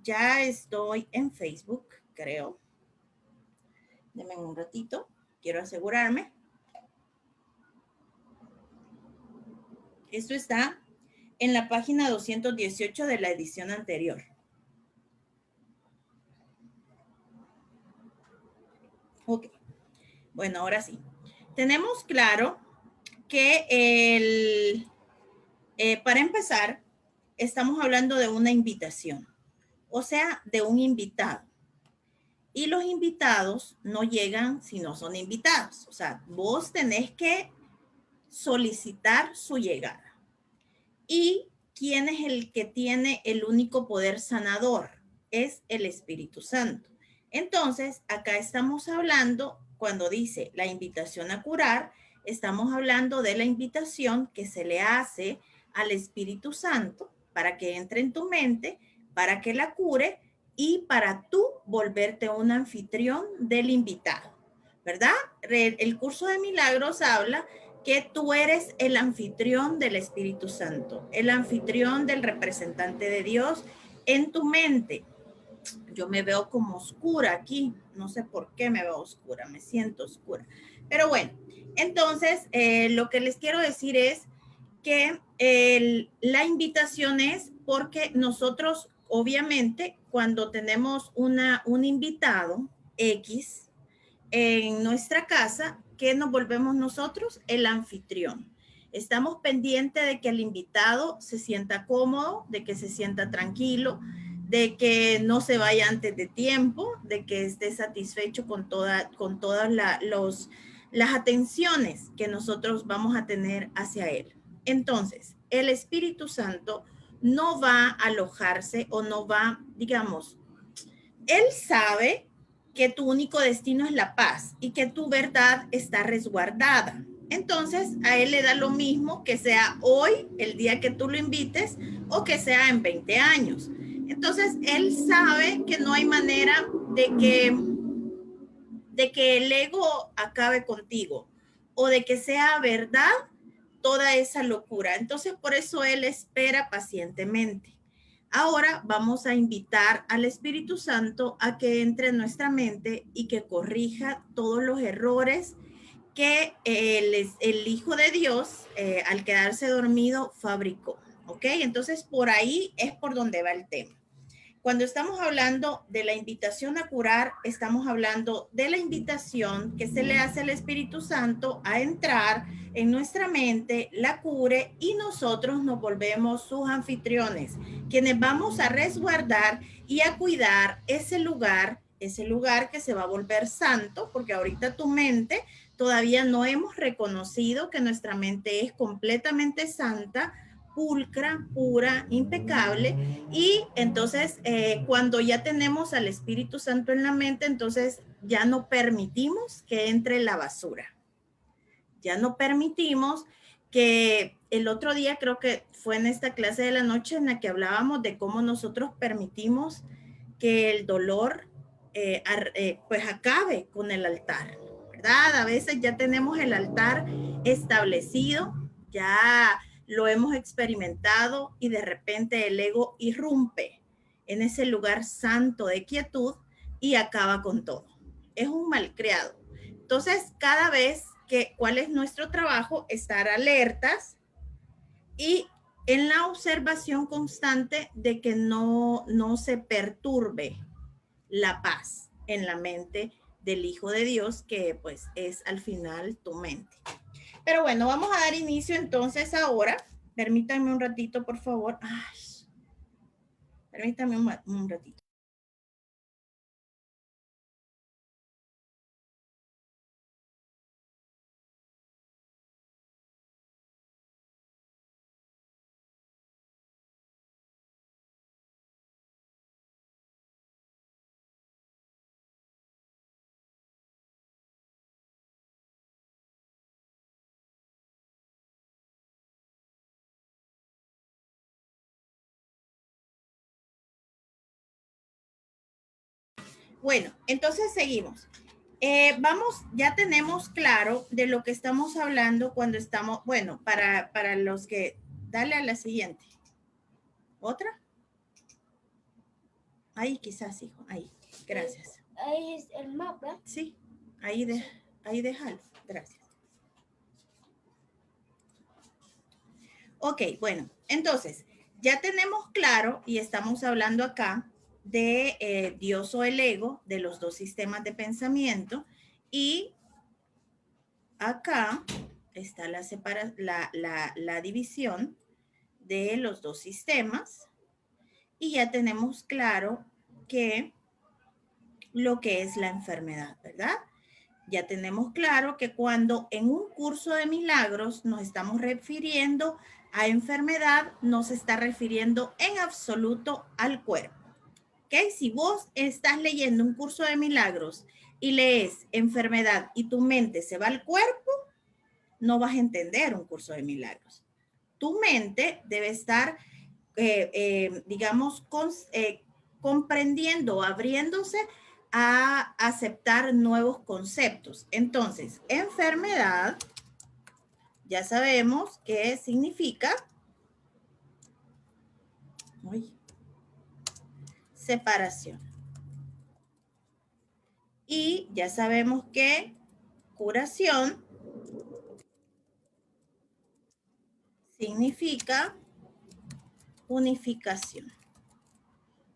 ya estoy en Facebook, creo. Denme un ratito, quiero asegurarme. Esto está en la página 218 de la edición anterior. Ok, bueno, ahora sí. Tenemos claro que para empezar, estamos hablando de una invitación, o sea, de un invitado. Y los invitados no llegan si no son invitados. O sea, vos tenés que solicitar su llegada. ¿Y quién es el que tiene el único poder sanador? Es el Espíritu Santo. Entonces, acá estamos hablando, cuando dice la invitación a curar, estamos hablando de la invitación que se le hace al Espíritu Santo para que entre en tu mente, para que la cure y para tú volverte un anfitrión del invitado, ¿verdad? El curso de milagros habla que tú eres el anfitrión del Espíritu Santo, el anfitrión del representante de Dios en tu mente. Yo me veo como oscura aquí, no sé por qué me veo oscura, me siento oscura. Pero bueno, entonces lo que les quiero decir es que la invitación es porque nosotros, obviamente, cuando tenemos un invitado X, en nuestra casa, ¿qué nos volvemos nosotros? El anfitrión. Estamos pendientes de que el invitado se sienta cómodo, de que se sienta tranquilo, de que no se vaya antes de tiempo, de que esté satisfecho con todas las atenciones que nosotros vamos a tener hacia él. Entonces, el Espíritu Santo no va a alojarse o no va, digamos, él sabe que tu único destino es la paz y que tu verdad está resguardada. Entonces, a él le da lo mismo que sea hoy, el día que tú lo invites, o que sea en 20 años. Entonces, él sabe que no hay manera de que el ego acabe contigo o de que sea verdad toda esa locura. Entonces, por eso él espera pacientemente. Ahora vamos a invitar al Espíritu Santo a que entre en nuestra mente y que corrija todos los errores que el Hijo de Dios, al quedarse dormido, fabricó. ¿Ok? Entonces, por ahí es por donde va el tema. Cuando estamos hablando de la invitación a curar, estamos hablando de la invitación que se le hace al Espíritu Santo a entrar en nuestra mente, la cure y nosotros nos volvemos sus anfitriones, quienes vamos a resguardar y a cuidar ese lugar que se va a volver santo, porque ahorita tu mente todavía no hemos reconocido que nuestra mente es completamente santa, pulcra, pura, impecable. Y entonces, cuando ya tenemos al Espíritu Santo en la mente, entonces ya no permitimos que entre la basura. Ya no permitimos que el otro día, creo que fue en esta clase de la noche en la que hablábamos de cómo nosotros permitimos que el dolor pues acabe con el altar, ¿verdad? A veces ya tenemos el altar establecido, ya lo hemos experimentado y de repente el ego irrumpe en ese lugar santo de quietud y acaba con todo. Es un malcriado. Entonces, cada vez ¿cuál es nuestro trabajo? Estar alertas y en la observación constante de que no se perturbe la paz en la mente del Hijo de Dios, que pues es al final tu mente. Pero bueno, vamos a dar inicio entonces ahora. Permítanme un ratito, por favor. Ay, permítanme un ratito. Bueno, entonces seguimos. Ya tenemos claro de lo que estamos hablando cuando estamos, bueno, para los que, dale a la siguiente. ¿Otra? Ahí quizás, hijo, ahí. Gracias. Ahí es el mapa. Sí, ahí déjalo. Gracias. Ok, bueno, entonces, ya tenemos claro y estamos hablando acá de Dios o el ego, de los dos sistemas de pensamiento, y acá está la división de los dos sistemas, y ya tenemos claro que lo que es la enfermedad, ¿verdad? Ya tenemos claro que cuando en un curso de milagros nos estamos refiriendo a enfermedad, no se está refiriendo en absoluto al cuerpo. ¿Ok? Si vos estás leyendo un curso de milagros y lees enfermedad y tu mente se va al cuerpo, no vas a entender un curso de milagros. Tu mente debe estar, digamos, comprendiendo, abriéndose a aceptar nuevos conceptos. Entonces, enfermedad, ya sabemos qué significa separación. Y ya sabemos que curación significa unificación.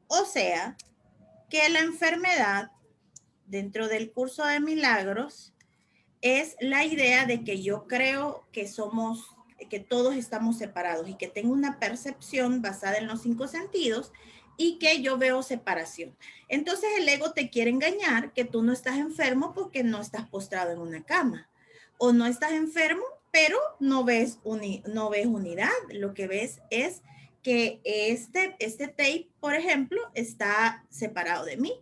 O sea, que la enfermedad dentro del curso de milagros es la idea de que yo creo que todos estamos separados y que tengo una percepción basada en los 5 sentidos y que yo veo separación. Entonces el ego te quiere engañar que tú no estás enfermo porque no estás postrado en una cama, o no estás enfermo pero no ves unidad. Lo que ves es que este tape, por ejemplo, está separado de mí,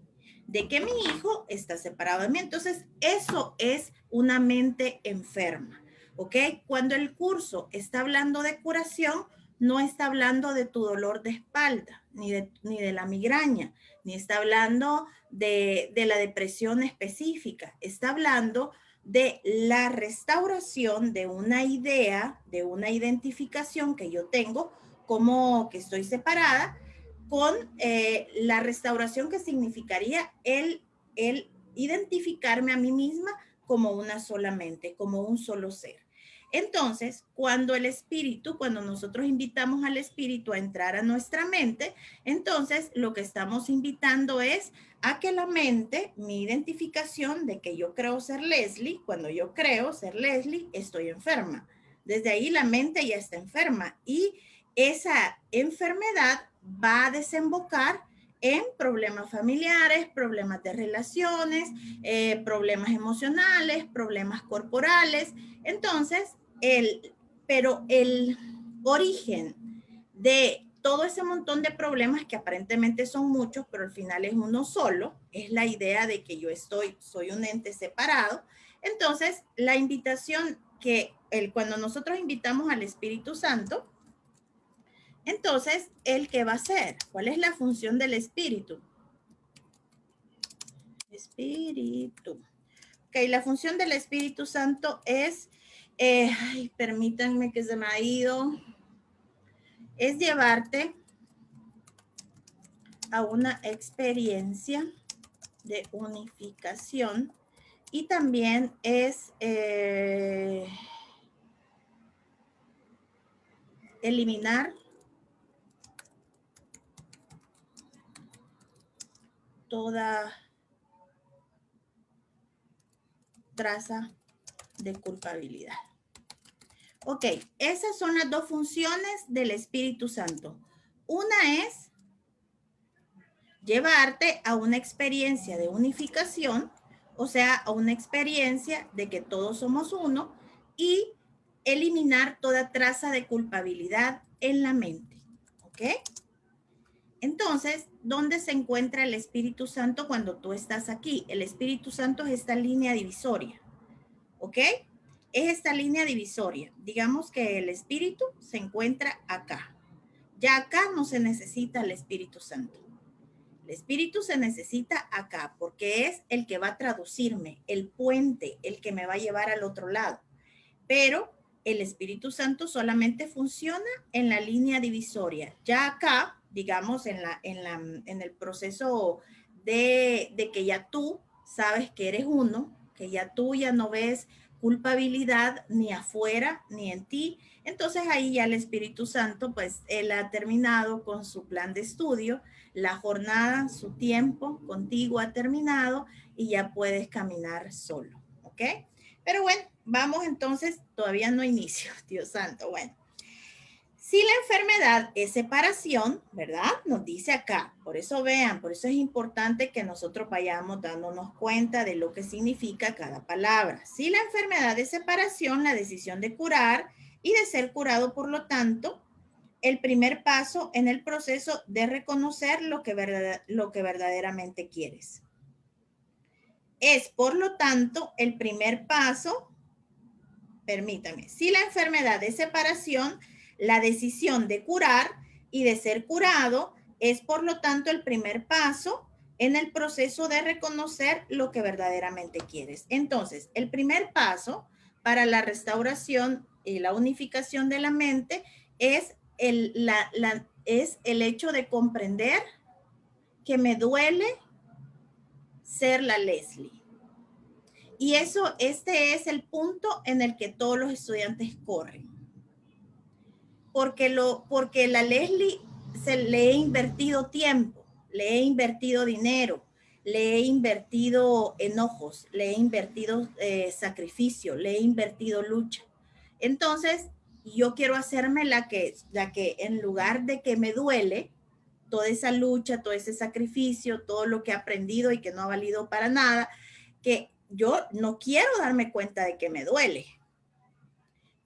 de que mi hijo está separado de mí. Entonces, eso es una mente enferma, ¿ok? Cuando el curso está hablando de curación, no está hablando de tu dolor de espalda, ni de la migraña, ni está hablando de la depresión específica. Está hablando de la restauración de una idea, de una identificación que yo tengo como que estoy separada, con la restauración que significaría el identificarme a mí misma como una sola mente, como un solo ser. Entonces, cuando nosotros invitamos al espíritu a entrar a nuestra mente, entonces lo que estamos invitando es a que la mente, mi identificación de que yo creo ser Leslie, cuando yo creo ser Leslie, estoy enferma. Desde ahí la mente ya está enferma y esa enfermedad va a desembocar en problemas familiares, problemas de relaciones, problemas emocionales, problemas corporales. Entonces, pero el origen de todo ese montón de problemas, que aparentemente son muchos, pero al final es uno solo, es la idea de que soy un ente separado. Entonces, la invitación cuando nosotros invitamos al Espíritu Santo, entonces, ¿el qué va a hacer? ¿Cuál es la función del Espíritu? Espíritu. Ok, la función del Espíritu Santo es, permítanme que se me ha ido, es llevarte a una experiencia de unificación, y también es eliminar toda traza de culpabilidad. Ok, esas son las dos funciones del Espíritu Santo. Una es llevarte a una experiencia de unificación, o sea, a una experiencia de que todos somos uno, y eliminar toda traza de culpabilidad en la mente. ¿Ok? Entonces, ¿dónde se encuentra el Espíritu Santo cuando tú estás aquí? El Espíritu Santo es esta línea divisoria. ¿Ok? Es esta línea divisoria. Digamos que el Espíritu se encuentra acá. Ya acá no se necesita el Espíritu Santo. El Espíritu se necesita acá porque es el que va a traducirme, el puente, el que me va a llevar al otro lado. Pero el Espíritu Santo solamente funciona en la línea divisoria. Ya acá digamos, en el proceso de que ya tú sabes que eres uno, que ya tú ya no ves culpabilidad ni afuera ni en ti. Entonces ahí ya el Espíritu Santo, pues él ha terminado con su plan de estudio, la jornada, su tiempo contigo ha terminado y ya puedes caminar solo, ¿ok? Pero bueno, vamos entonces, todavía no inicio, Dios santo, bueno. Si la enfermedad es separación, ¿verdad? Nos dice acá. Por eso vean, por eso es importante que nosotros vayamos dándonos cuenta de lo que significa cada palabra. Si la enfermedad es separación, la decisión de curar y de ser curado, por lo tanto, el primer paso en el proceso de reconocer lo que verdaderamente quieres. Es, por lo tanto, el primer paso. Permítame, si la enfermedad es separación, la decisión de curar y de ser curado es, por lo tanto, el primer paso en el proceso de reconocer lo que verdaderamente quieres. Entonces, el primer paso para la restauración y la unificación de la mente es es el hecho de comprender que me duele ser la Leslie. Y eso, este es el punto en el que todos los estudiantes corren. Porque la Leslie le he invertido tiempo, le he invertido dinero, le he invertido enojos, le he invertido sacrificio, le he invertido lucha. Entonces, yo quiero hacerme la que en lugar de que me duele toda esa lucha, todo ese sacrificio, todo lo que he aprendido y que no ha valido para nada, que yo no quiero darme cuenta de que me duele.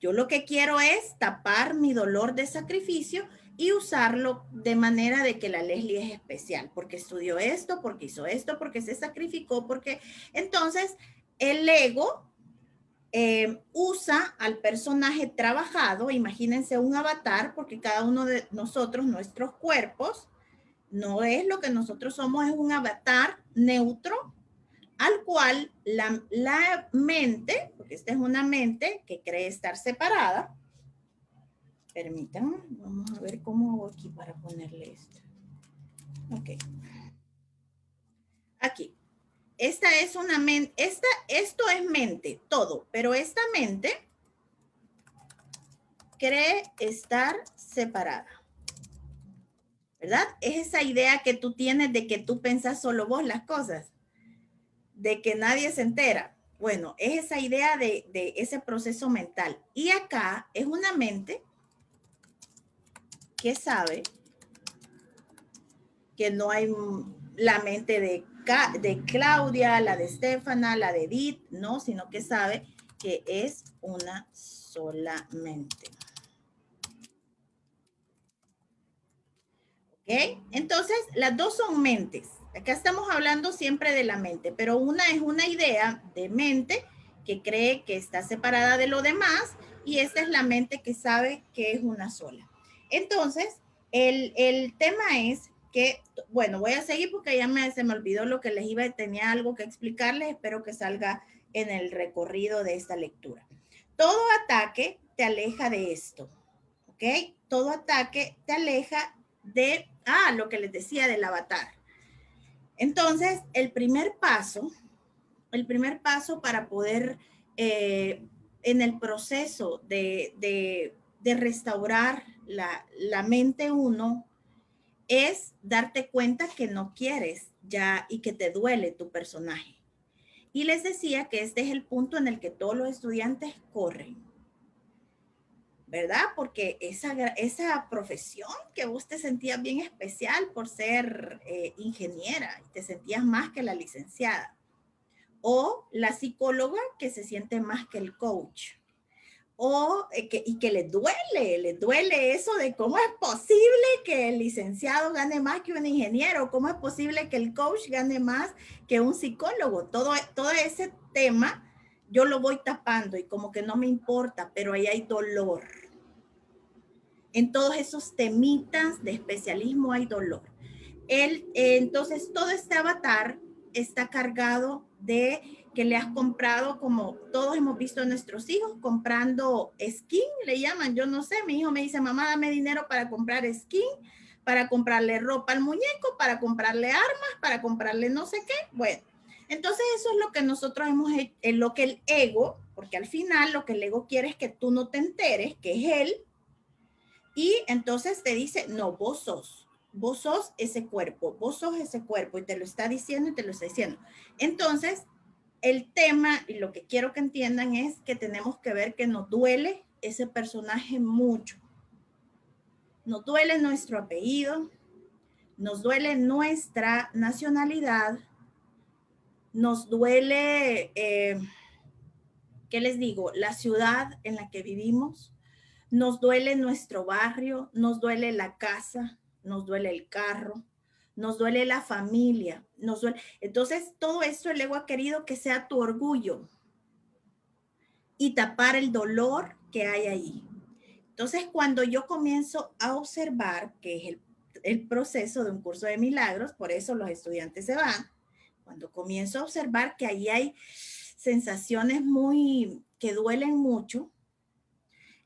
Yo lo que quiero es tapar mi dolor de sacrificio y usarlo de manera de que la Leslie es especial, porque estudió esto, porque hizo esto, porque se sacrificó, porque entonces el ego usa al personaje trabajado, imagínense un avatar, porque cada uno de nosotros, nuestros cuerpos, no es lo que nosotros somos, es un avatar neutro al cual la mente, porque esta es una mente que cree estar separada, permítanme, vamos a ver cómo hago aquí para ponerle esto. Ok. Aquí. Esta es una mente, esto es mente, todo, pero esta mente cree estar separada. ¿Verdad? Es esa idea que tú tienes de que tú pensás solo vos las cosas, de que nadie se entera. Bueno, es esa idea de ese proceso mental. Y acá es una mente que sabe que no hay la mente de Claudia, la de Estefana, la de Edith, no, sino que sabe que es una sola mente. ¿Ok? Entonces, las dos son mentes. Acá estamos hablando siempre de la mente, pero una es una idea de mente que cree que está separada de lo demás y esta es la mente que sabe que es una sola. Entonces, el tema es que, bueno, voy a seguir porque ya se me olvidó lo que les iba, tenía algo que explicarles, espero que salga en el recorrido de esta lectura. Todo ataque te aleja de esto, ¿ok? Todo ataque te aleja de, lo que les decía del avatar. Entonces, el primer paso para poder, en el proceso de restaurar la mente uno, es darte cuenta que no quieres ya y que te duele tu personaje. Y les decía que este es el punto en el que todos los estudiantes corren, ¿verdad? Porque esa profesión que vos te sentías bien especial por ser ingeniera y te sentías más que la licenciada, o la psicóloga que se siente más que el coach, o que le duele eso de cómo es posible que el licenciado gane más que un ingeniero, cómo es posible que el coach gane más que un psicólogo. Todo ese tema yo lo voy tapando y como que no me importa, pero ahí hay dolor. En todos esos temitas de especialismo hay dolor. Entonces, todo este avatar está cargado de que le has comprado, como todos hemos visto a nuestros hijos, comprando skin, le llaman, yo no sé, mi hijo me dice, mamá, dame dinero para comprar skin, para comprarle ropa al muñeco, para comprarle armas, para comprarle no sé qué. Bueno, entonces eso es lo que nosotros hemos hecho, lo que el ego, porque al final lo que el ego quiere es que tú no te enteres, que es él, y entonces te dice, no, vos sos ese cuerpo, y te lo está diciendo y te lo está diciendo. Entonces, el tema y lo que quiero que entiendan es que tenemos que ver que nos duele ese personaje mucho. Nos duele nuestro apellido, nos duele nuestra nacionalidad, nos duele, ¿qué les digo? La ciudad en la que vivimos, nos duele nuestro barrio, nos duele la casa, nos duele el carro, nos duele la familia, nos duele. Entonces, todo esto el ego ha querido que sea tu orgullo y tapar el dolor que hay ahí. Entonces, cuando yo comienzo a observar, que es el proceso de un curso de milagros, por eso los estudiantes se van, cuando comienzo a observar que ahí hay sensaciones que duelen mucho,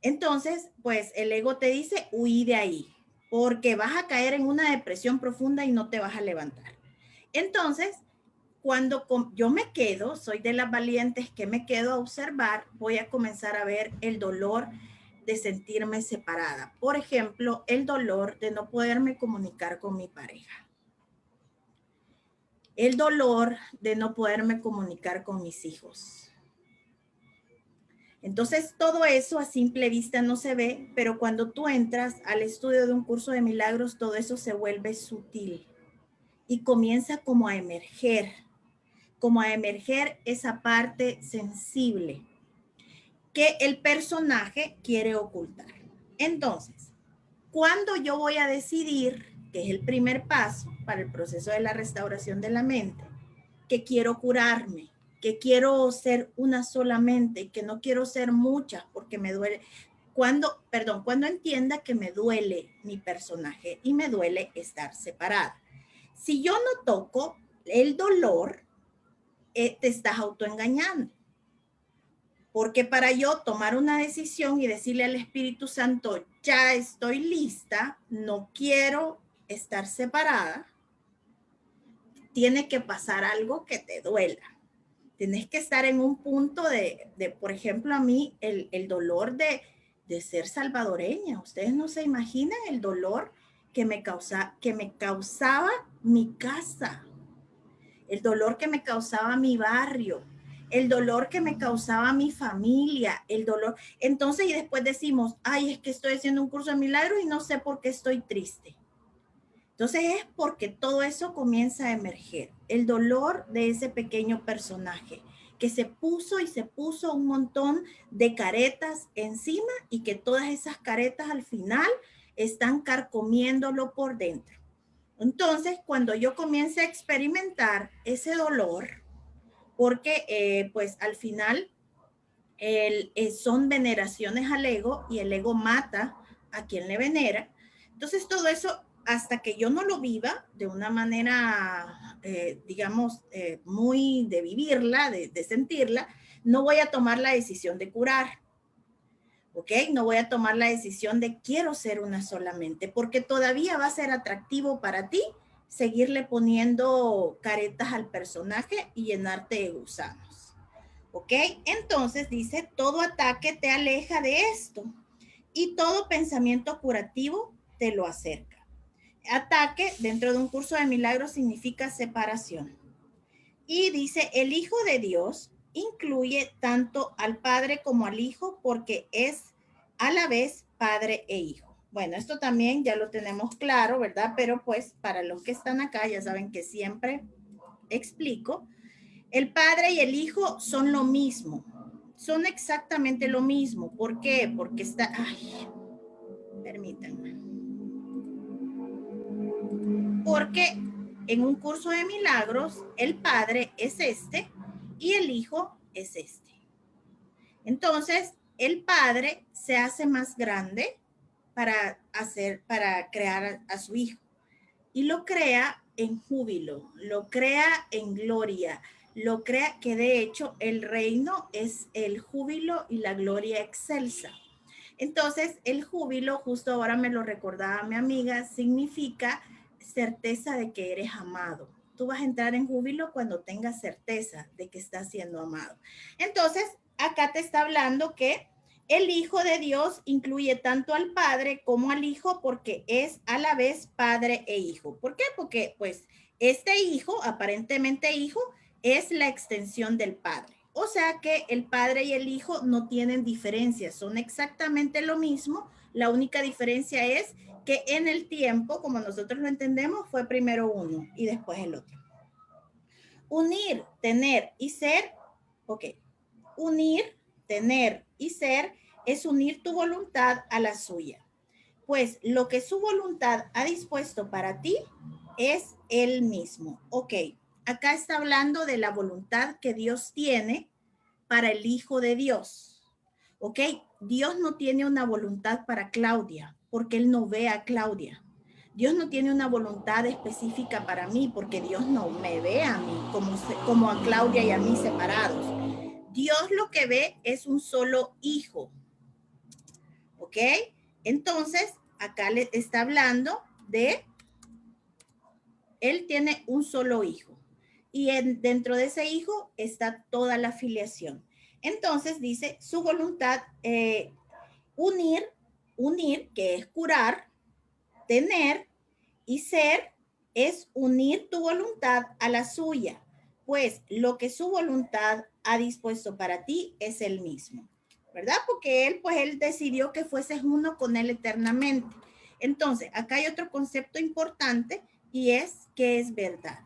entonces, pues el ego te dice, huí de ahí, porque vas a caer en una depresión profunda y no te vas a levantar. Entonces, cuando yo me quedo, soy de las valientes que me quedo a observar, voy a comenzar a ver el dolor de sentirme separada. Por ejemplo, el dolor de no poderme comunicar con mi pareja. El dolor de no poderme comunicar con mis hijos. Entonces, todo eso a simple vista no se ve, pero cuando tú entras al estudio de un curso de milagros, todo eso se vuelve sutil y comienza como a emerger esa parte sensible que el personaje quiere ocultar. Entonces, cuando yo voy a decidir, que es el primer paso para el proceso de la restauración de la mente, que quiero curarme, que quiero ser una solamente, que no quiero ser muchas porque me duele, cuando entienda que me duele mi personaje y me duele estar separada. Si yo no toco el dolor, te estás autoengañando. Porque para yo tomar una decisión y decirle al Espíritu Santo, ya estoy lista, no quiero estar separada, tiene que pasar algo que te duela. Tienes que estar en un punto por ejemplo, a mí, el dolor de ser salvadoreña. Ustedes no se imaginan el dolor que me causaba mi casa, el dolor que me causaba mi barrio, el dolor que me causaba mi familia, el dolor. Entonces, y después decimos, ay, es que estoy haciendo un curso de milagros y no sé por qué estoy triste. Entonces es porque todo eso comienza a emerger, el dolor de ese pequeño personaje que se puso un montón de caretas encima y que todas esas caretas al final están carcomiéndolo por dentro. Entonces, cuando yo comience a experimentar ese dolor, porque pues al final son veneraciones al ego y el ego mata a quien le venera. Entonces todo eso, hasta que yo no lo viva de una manera, digamos, muy de vivirla, de sentirla, no voy a tomar la decisión de curar. ¿Ok? No voy a tomar la decisión de quiero ser una solamente, porque todavía va a ser atractivo para ti seguirle poniendo caretas al personaje y llenarte de gusanos. ¿Ok? Entonces dice, todo ataque te aleja de esto y todo pensamiento curativo te lo acerca. Ataque dentro de un curso de milagros significa separación. Y dice, el Hijo de Dios incluye tanto al Padre como al Hijo porque es a la vez Padre e Hijo. Bueno, esto también ya lo tenemos claro, ¿verdad? Pero pues para los que están acá ya saben que siempre explico. El Padre y el Hijo son lo mismo, son exactamente lo mismo. ¿Por qué? Porque permítanme. Porque en un curso de milagros, el Padre es este y el Hijo es este. Entonces, el Padre se hace más grande para crear a su Hijo y lo crea en júbilo, lo crea en gloria, lo crea que de hecho el reino es el júbilo y la gloria excelsa. Entonces, el júbilo, justo ahora me lo recordaba mi amiga, significa certeza de que eres amado. Tú vas a entrar en júbilo cuando tengas certeza de que estás siendo amado. Entonces, acá te está hablando que el Hijo de Dios incluye tanto al Padre como al Hijo porque es a la vez Padre e Hijo. ¿Por qué? Porque pues este Hijo, aparentemente Hijo, es la extensión del Padre. O sea que el Padre y el Hijo no tienen diferencias, son exactamente lo mismo. La única diferencia es que en el tiempo, como nosotros lo entendemos, fue primero uno y después el otro. Unir, tener y ser, ok. Unir, tener y ser es unir tu voluntad a la suya. Pues lo que su voluntad ha dispuesto para ti es él mismo. Ok, acá está hablando de la voluntad que Dios tiene para el Hijo de Dios. Ok, Dios no tiene una voluntad para Claudia porque Él no ve a Claudia. Dios no tiene una voluntad específica para mí porque Dios no me ve a mí como a Claudia y a mí separados. Dios lo que ve es un solo hijo. ¿Ok? Entonces, acá le está hablando de, Él tiene un solo hijo. Y dentro de ese hijo está toda la filiación. Entonces dice, su voluntad, unir, que es curar, tener y ser, es unir tu voluntad a la suya. Pues lo que su voluntad ha dispuesto para ti es el mismo. ¿Verdad? Porque él decidió que fueses uno con él eternamente. Entonces, acá hay otro concepto importante y es que es verdad.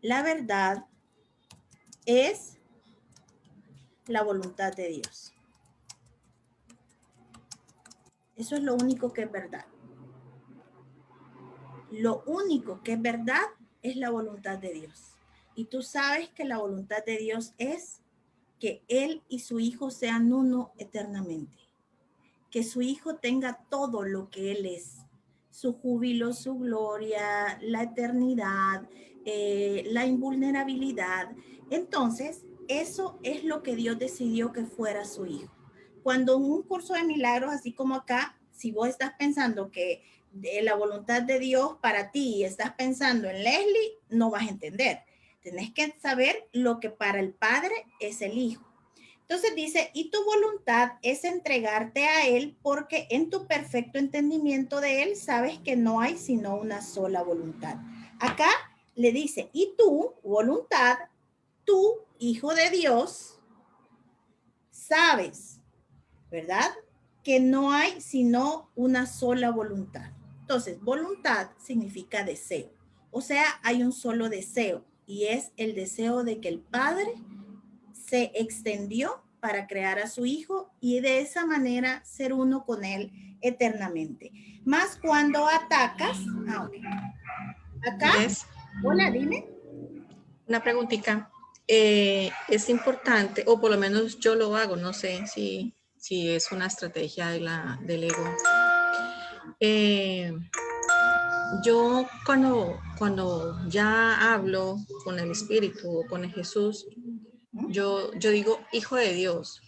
La verdad es la voluntad de Dios. Eso es lo único que es verdad. Lo único que es verdad es la voluntad de Dios. Y tú sabes que la voluntad de Dios es que Él y su Hijo sean uno eternamente. Que su Hijo tenga todo lo que Él es. Su júbilo, su gloria, la eternidad, la invulnerabilidad. Entonces, eso es lo que Dios decidió que fuera su Hijo. Cuando en un curso de milagros, así como acá, si vos estás pensando que de la voluntad de Dios para ti y estás pensando en Leslie, no vas a entender. Tenés que saber lo que para el Padre es el Hijo. Entonces dice, y tu voluntad es entregarte a Él porque en tu perfecto entendimiento de Él sabes que no hay sino una sola voluntad. Acá le dice, y tu voluntad, tú, hijo de Dios, sabes, ¿verdad? Que no hay sino una sola voluntad. Entonces, voluntad significa deseo. O sea, hay un solo deseo y es el deseo de que el Padre se extendió para crear a su hijo y de esa manera ser uno con él eternamente. Más cuando atacas, okay. Acá, Les, hola, dime. una preguntita. Es importante, o por lo menos yo lo hago, no sé si es una estrategia del ego. Eh, yo cuando ya hablo con el Espíritu o con el Jesús, yo digo hijo de Dios,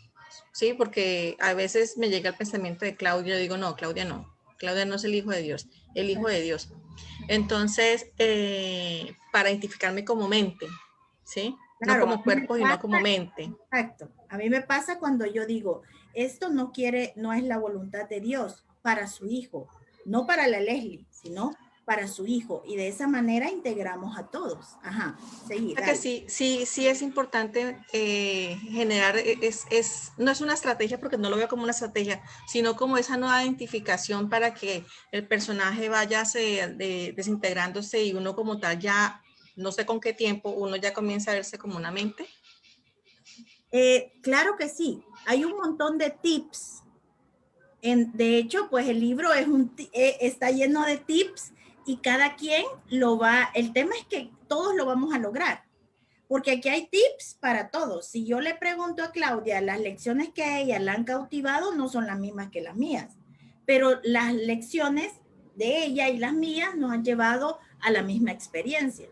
¿sí? Porque a veces me llega el pensamiento de Claudia, yo digo, no, Claudia no es el hijo de Dios, el hijo de Dios. Entonces, para identificarme como mente, ¿sí? No Claro, a como mí me cuerpo, sino pasa, como mente. exacto. A mí me pasa cuando yo digo, esto no quiere, no es la voluntad de Dios para su hijo, no para la Leslie, sino para su hijo. Y de esa manera integramos a todos. Ajá, seguí, Que dale. sí es importante generar, no es una estrategia porque no lo veo como una estrategia, sino como esa nueva identificación para que el personaje vaya desintegrándose y uno como tal ya, no sé con qué tiempo, uno ya comienza a verse como una mente. Claro que sí, hay un montón de tips. De hecho, pues el libro está lleno de tips y cada quien lo va, el tema es que todos lo vamos a lograr, porque aquí hay tips para todos. Si yo le pregunto a Claudia, las lecciones que a ella la han cautivado no son las mismas que las mías, pero las lecciones de ella y las mías nos han llevado a la misma experiencia.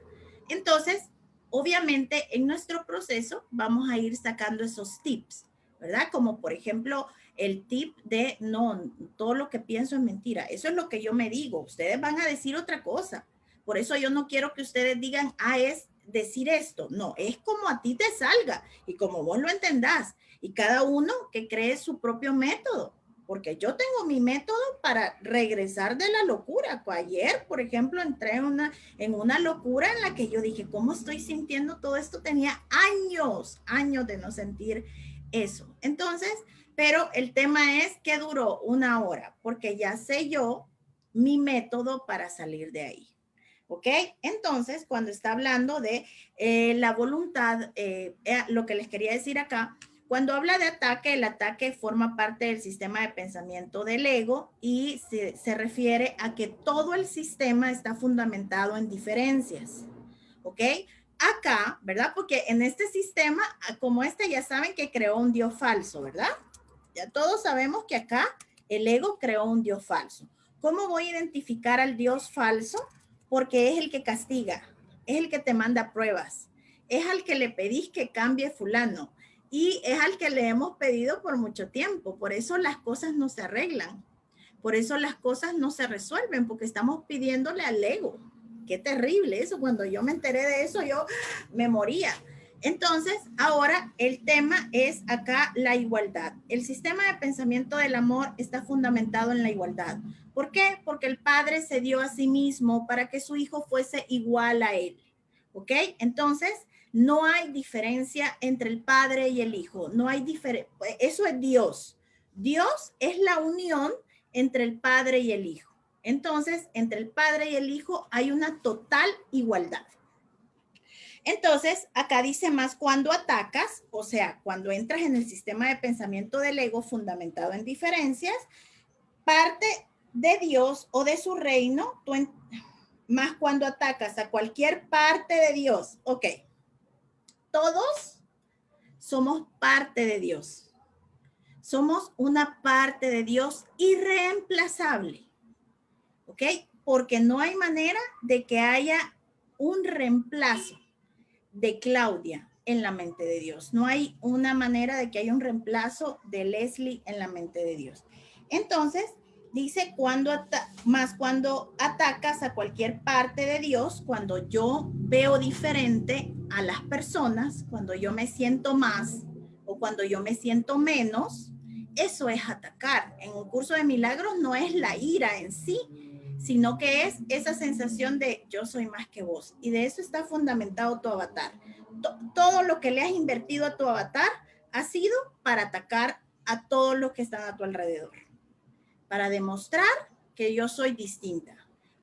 Entonces, obviamente en nuestro proceso vamos a ir sacando esos tips ¿verdad? Como por ejemplo el tip de no, todo lo que pienso es mentira. Eso es lo que yo me digo. Ustedes van a decir otra cosa. Por eso yo no quiero que ustedes digan, es decir esto. No, es como a ti te salga y como vos lo entendás. Y cada uno que cree su propio método. Porque yo tengo mi método para regresar de la locura. Ayer, por ejemplo, entré en una locura en la que yo dije, ¿cómo estoy sintiendo todo esto? Tenía años de no sentir eso. Entonces, pero el tema es que duró 1 hora, porque ya sé yo mi método para salir de ahí. ¿Ok? Entonces, cuando está hablando de la voluntad, lo que les quería decir acá, cuando habla de ataque, el ataque forma parte del sistema de pensamiento del ego y se refiere a que todo el sistema está fundamentado en diferencias. ¿Ok? Acá, ¿verdad? Porque en este sistema, como este, ya saben que creó un Dios falso, ¿verdad? Ya todos sabemos que acá el ego creó un Dios falso. ¿Cómo voy a identificar al Dios falso? Porque es el que castiga, es el que te manda pruebas, es al que le pedís que cambie fulano y es al que le hemos pedido por mucho tiempo. Por eso las cosas no se arreglan, por eso las cosas no se resuelven, porque estamos pidiéndole al ego. Qué terrible eso. Cuando yo me enteré de eso, yo me moría. Entonces, ahora el tema es acá la igualdad. El sistema de pensamiento del amor está fundamentado en la igualdad. ¿Por qué? Porque el padre se dio a sí mismo para que su hijo fuese igual a él. ¿Ok? Entonces, no hay diferencia entre el padre y el hijo. No hay diferencia. Eso es Dios. Dios es la unión entre el padre y el hijo. Entonces, entre el padre y el hijo hay una total igualdad. Entonces, acá dice más cuando atacas, o sea, cuando entras en el sistema de pensamiento del ego fundamentado en diferencias, parte de Dios o de su reino, más cuando atacas a cualquier parte de Dios. Ok, todos somos parte de Dios. Somos una parte de Dios irreemplazable. ¿Ok? Porque no hay manera de que haya un reemplazo de Claudia en la mente de Dios. No hay una manera de que haya un reemplazo de Leslie en la mente de Dios. Entonces, dice más cuando atacas a cualquier parte de Dios, cuando yo veo diferente a las personas, cuando yo me siento más o cuando yo me siento menos, eso es atacar. En un curso de milagros no es la ira en sí, sino que es esa sensación de yo soy más que vos. Y de eso está fundamentado tu avatar. Todo lo que le has invertido a tu avatar ha sido para atacar a todos los que están a tu alrededor. Para demostrar que yo soy distinta.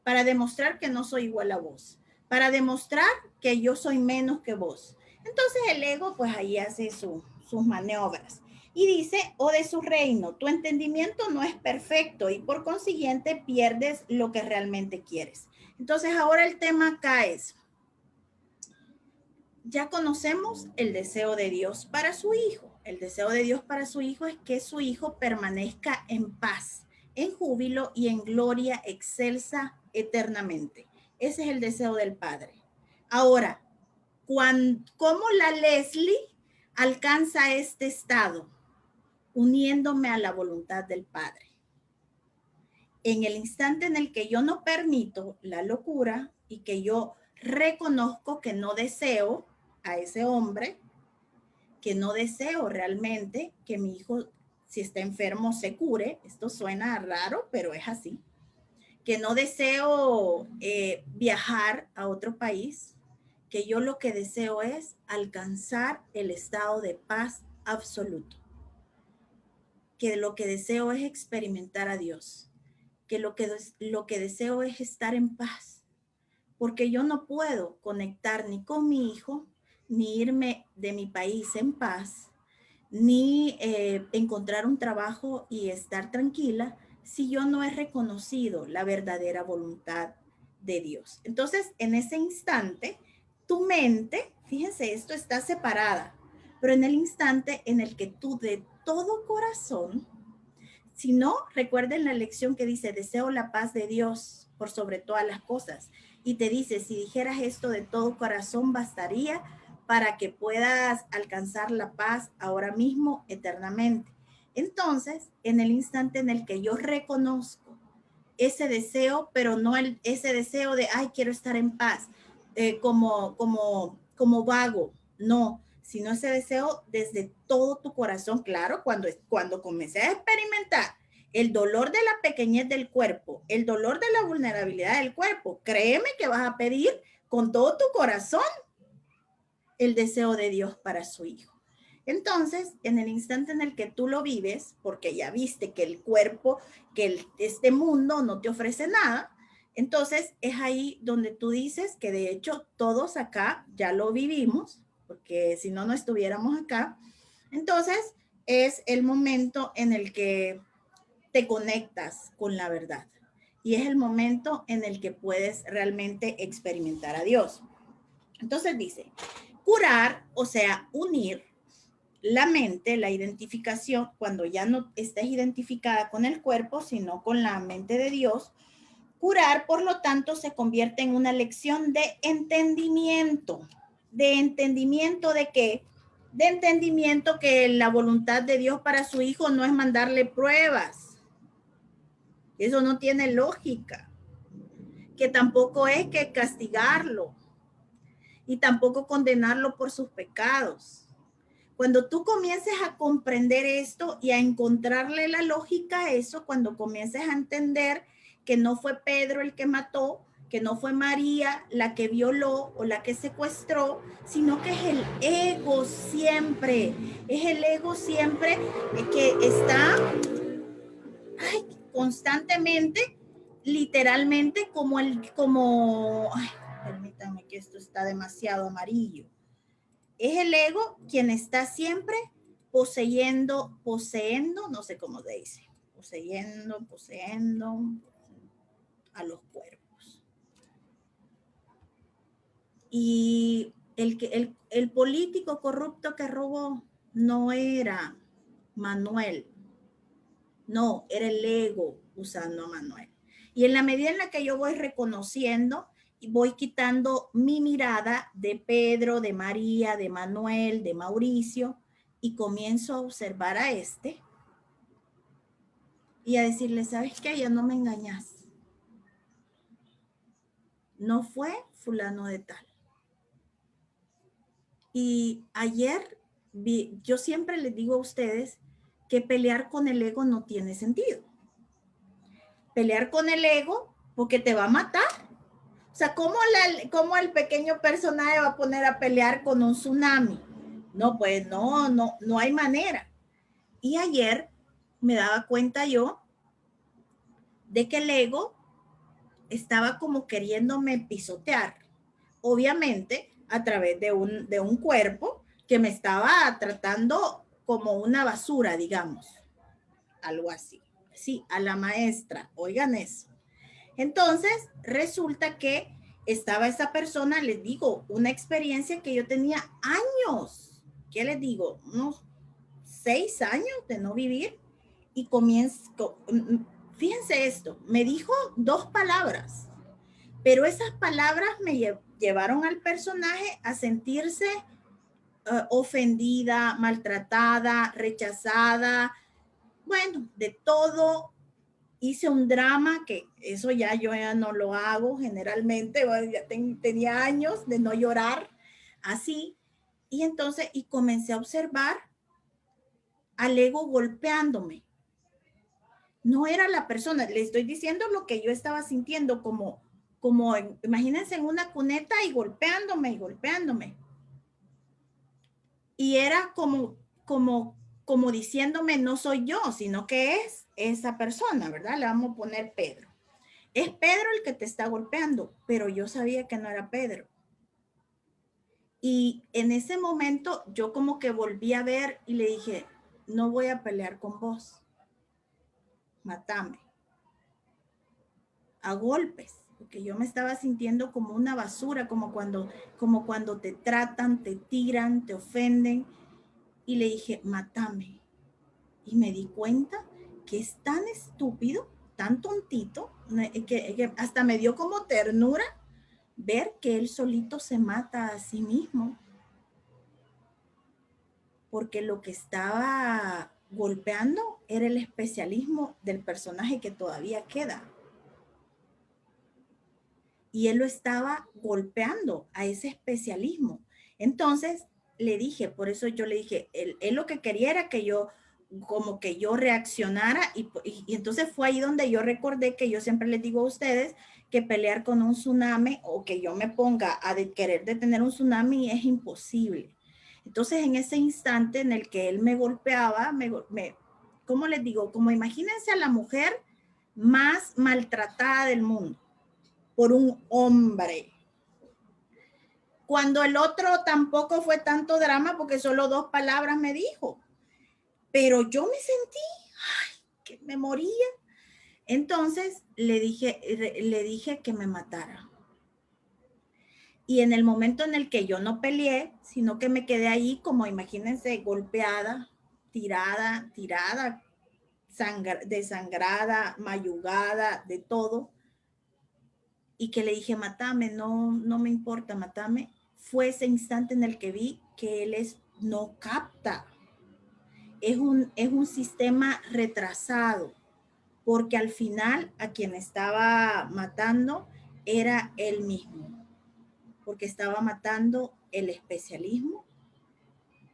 Para demostrar que no soy igual a vos. Para demostrar que yo soy menos que vos. Entonces el ego pues ahí hace sus maniobras. Y dice, o de su reino, tu entendimiento no es perfecto y por consiguiente pierdes lo que realmente quieres. Entonces ahora el tema acá es, ya conocemos el deseo de Dios para su hijo. El deseo de Dios para su hijo es que su hijo permanezca en paz, en júbilo y en gloria excelsa eternamente. Ese es el deseo del Padre. Ahora, ¿cómo la Leslie alcanza este estado? Uniéndome a la voluntad del Padre. En el instante en el que yo no permito la locura y que yo reconozco que no deseo a ese hombre, que no deseo realmente que mi hijo, si está enfermo, se cure. Esto suena raro, pero es así. Que no deseo viajar a otro país, que yo lo que deseo es alcanzar el estado de paz absoluto. Que lo que deseo es experimentar a Dios. Que lo que deseo es estar en paz. Porque yo no puedo conectar ni con mi hijo, ni irme de mi país en paz, ni encontrar un trabajo y estar tranquila si yo no he reconocido la verdadera voluntad de Dios. Entonces, en ese instante, tu mente, fíjense, esto está separada, pero en el instante en el que tú de todo corazón, si no, recuerden la lección que dice, deseo la paz de Dios por sobre todas las cosas. Y te dice, si dijeras esto de todo corazón, bastaría para que puedas alcanzar la paz ahora mismo, eternamente. Entonces, en el instante en el que yo reconozco ese deseo, pero no ese deseo de, ay, quiero estar en paz, como vago, no, sino ese deseo desde todo tu corazón. Claro, cuando comencé a experimentar el dolor de la pequeñez del cuerpo, el dolor de la vulnerabilidad del cuerpo, créeme que vas a pedir con todo tu corazón el deseo de Dios para su hijo. Entonces, en el instante en el que tú lo vives, porque ya viste que el cuerpo, que este mundo no te ofrece nada, entonces es ahí donde tú dices que de hecho todos acá ya lo vivimos, porque si no, no estuviéramos acá. Entonces es el momento en el que te conectas con la verdad y es el momento en el que puedes realmente experimentar a Dios. Entonces dice, curar, o sea, unir la mente, la identificación, cuando ya no estés identificada con el cuerpo, sino con la mente de Dios. Curar, por lo tanto, se convierte en una lección de entendimiento. ¿De entendimiento de qué? De entendimiento que la voluntad de Dios para su hijo no es mandarle pruebas. Eso no tiene lógica. Que tampoco es que castigarlo y tampoco condenarlo por sus pecados. Cuando tú comiences a comprender esto y a encontrarle la lógica a eso, cuando comiences a entender que no fue Pedro el que mató, que no fue María la que violó o la que secuestró, sino que es el ego siempre, que está constantemente, literalmente permítanme que esto está demasiado amarillo. Es el ego quien está siempre poseendo, no sé cómo se dice, poseyendo a los cuerpos. Y el político corrupto que robó no era Manuel, no, era el ego usando a Manuel. Y en la medida en la que yo voy reconociendo y voy quitando mi mirada de Pedro, de María, de Manuel, de Mauricio, y comienzo a observar a este y a decirle, ¿sabes qué? Ya no me engañas. No fue fulano de tal. Y ayer yo siempre les digo a ustedes que pelear con el ego no tiene sentido. Pelear con el ego porque te va a matar. O sea, ¿cómo el pequeño personaje va a poner a pelear con un tsunami? No, pues no hay manera. Y ayer me daba cuenta yo de que el ego estaba como queriéndome pisotear. Obviamente, a través de un cuerpo que me estaba tratando como una basura, digamos. Algo así. Sí, a la maestra. Oigan eso. Entonces, resulta que estaba esa persona, les digo, una experiencia que yo tenía años, ¿qué les digo? Unos 6 años de no vivir y fíjense esto, me dijo 2 palabras, pero esas palabras me llevaron al personaje a sentirse ofendida, maltratada, rechazada, bueno, de todo. Hice un drama, que eso yo ya no lo hago generalmente, bueno, ya tenía años de no llorar así, y entonces, y comencé a observar al ego golpeándome. No era la persona, le estoy diciendo lo que yo estaba sintiendo, imagínense en una cuneta y golpeándome. Y era como diciéndome, no soy yo, sino que es esa persona, ¿verdad? Le vamos a poner Pedro. Es Pedro el que te está golpeando, pero yo sabía que no era Pedro. Y en ese momento yo como que volví a ver y le dije, no voy a pelear con vos. Mátame. A golpes, porque yo me estaba sintiendo como una basura, como cuando te tratan, te tiran, te ofenden. Y le dije, mátame. Y me di cuenta que es tan estúpido, tan tontito, que hasta me dio como ternura ver que él solito se mata a sí mismo. porque lo que estaba golpeando era el especialismo del personaje que todavía queda. Y él lo estaba golpeando a ese especialismo. Entonces le dije, por eso yo le dije, él lo que quería era que yo, como que yo reaccionara y entonces fue ahí donde yo recordé que yo siempre les digo a ustedes que pelear con un tsunami o que yo me ponga a querer detener un tsunami es imposible. Entonces en ese instante en el que él me golpeaba, ¿cómo les digo? Como imagínense a la mujer más maltratada del mundo por un hombre. Cuando el otro tampoco fue tanto drama porque solo 2 palabras me dijo. Pero yo me sentí, ay, que me moría. Entonces le dije que me matara. Y en el momento en el que yo no peleé, sino que me quedé ahí como, imagínense, golpeada, tirada, desangrada, mayugada, de todo, y que le dije, matame, no me importa, matame, fue ese instante en el que vi que él no capta. Es un sistema retrasado, porque al final a quien estaba matando era él mismo, porque estaba matando el especialismo,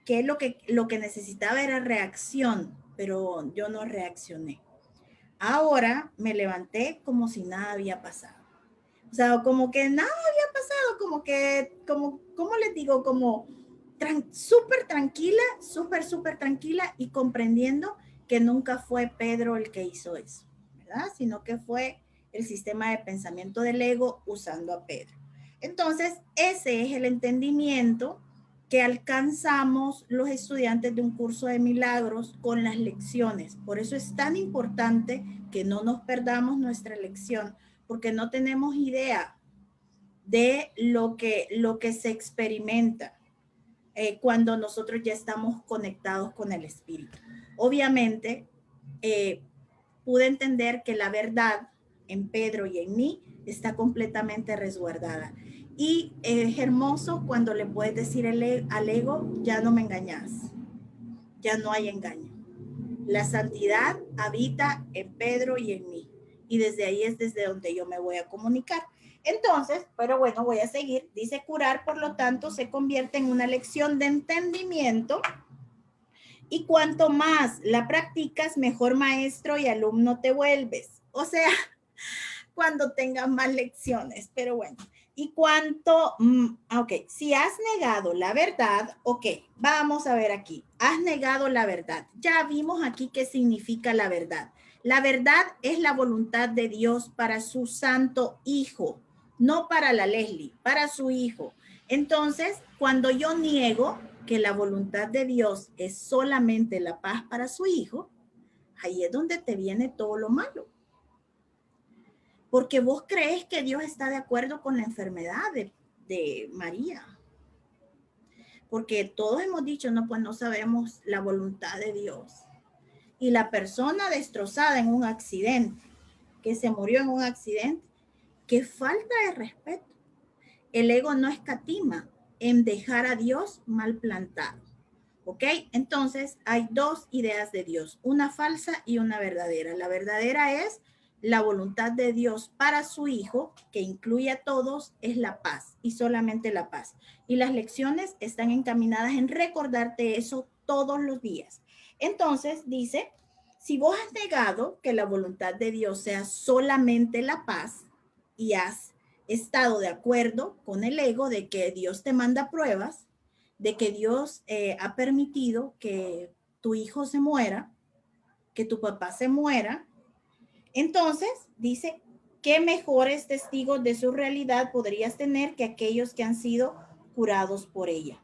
que lo que necesitaba era reacción, pero yo no reaccioné. Ahora me levanté como si nada había pasado. O sea, como que nada había pasado, como que, ¿cómo les digo? Como súper tranquila, súper tranquila y comprendiendo que nunca fue Pedro el que hizo eso, ¿verdad? Sino que fue el sistema de pensamiento del ego usando a Pedro. Entonces, ese es el entendimiento que alcanzamos los estudiantes de un curso de milagros con las lecciones. Por eso es tan importante que no nos perdamos nuestra lección, porque no tenemos idea de lo que se experimenta cuando nosotros ya estamos conectados con el espíritu. Obviamente, pude entender que la verdad en Pedro y en mí está completamente resguardada. Y es hermoso cuando le puedes decir al ego, ya no me engañas, ya no hay engaño. La santidad habita en Pedro y en mí. Y desde ahí es desde donde yo me voy a comunicar. Entonces, pero bueno, voy a seguir. Dice curar, por lo tanto, se convierte en una lección de entendimiento. Y cuanto más la practicas, mejor maestro y alumno te vuelves. O sea, cuando tengas más lecciones, pero bueno. Y cuánto, ok, si has negado la verdad, ok, vamos a ver aquí, has negado la verdad. Ya vimos aquí qué significa la verdad. La verdad es la voluntad de Dios para su santo hijo, no para la Leslie, para su hijo. Entonces, cuando yo niego que la voluntad de Dios es solamente la paz para su hijo, ahí es donde te viene todo lo malo. Porque vos crees que Dios está de acuerdo con la enfermedad de María. Porque todos hemos dicho, no, pues no sabemos la voluntad de Dios. Y la persona destrozada en un accidente, que se murió en un accidente, qué falta de respeto. El ego no escatima en dejar a Dios mal plantado. ¿Ok? Entonces hay 2 ideas de Dios, una falsa y una verdadera. La verdadera es la voluntad de Dios para su hijo, que incluye a todos, es la paz y solamente la paz. Y las lecciones están encaminadas en recordarte eso todos los días. Entonces dice, si vos has negado que la voluntad de Dios sea solamente la paz y has estado de acuerdo con el ego de que Dios te manda pruebas, de que Dios ha permitido que tu hijo se muera, que tu papá se muera, entonces dice, ¿qué mejores testigos de su realidad podrías tener que aquellos que han sido curados por ella?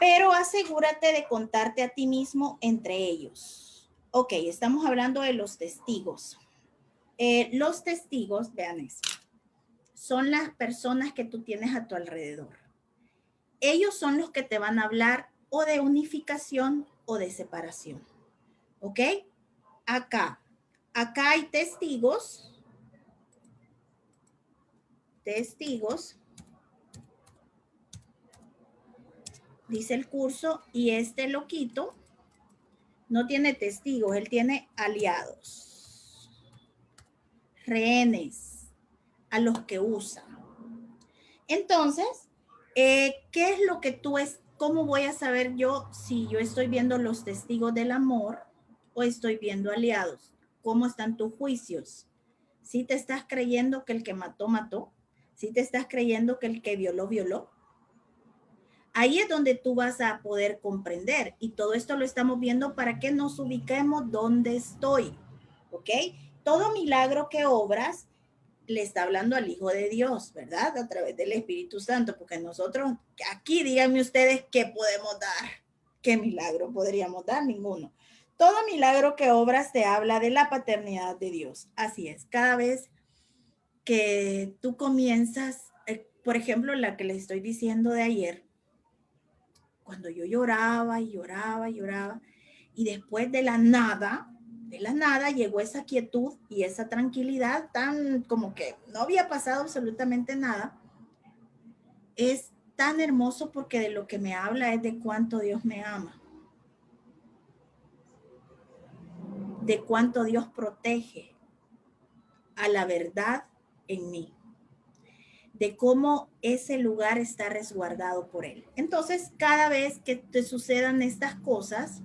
Pero asegúrate de contarte a ti mismo entre ellos. Ok, estamos hablando de los testigos. Los testigos, vean eso, son las personas que tú tienes a tu alrededor. Ellos son los que te van a hablar o de unificación o de separación. ¿Ok? Acá hay testigos dice el curso, y este loquito no tiene testigos, él tiene aliados, rehenes, a los que usa. Entonces, ¿qué es lo que tú es? ¿Cómo voy a saber yo si yo estoy viendo los testigos del amor o estoy viendo aliados? ¿Cómo están tus juicios? ¿Si te estás creyendo que el que mató, mató? ¿Si te estás creyendo que el que violó, violó? Ahí es donde tú vas a poder comprender. Y todo esto lo estamos viendo para que nos ubiquemos donde estoy. ¿Ok? Todo milagro que obras le está hablando al Hijo de Dios, ¿verdad? A través del Espíritu Santo, porque nosotros, aquí díganme ustedes qué podemos dar, qué milagro podríamos dar, ninguno. Todo milagro que obras te habla de la paternidad de Dios. Así es, cada vez que tú comienzas, por ejemplo, la que les estoy diciendo de ayer, cuando yo lloraba y lloraba y lloraba, y después de la nada llegó esa quietud y esa tranquilidad tan como que no había pasado absolutamente nada. Es tan hermoso porque de lo que me habla es de cuánto Dios me ama, de cuánto Dios protege a la verdad en mí, de cómo ese lugar está resguardado por Él. Entonces, cada vez que te sucedan estas cosas,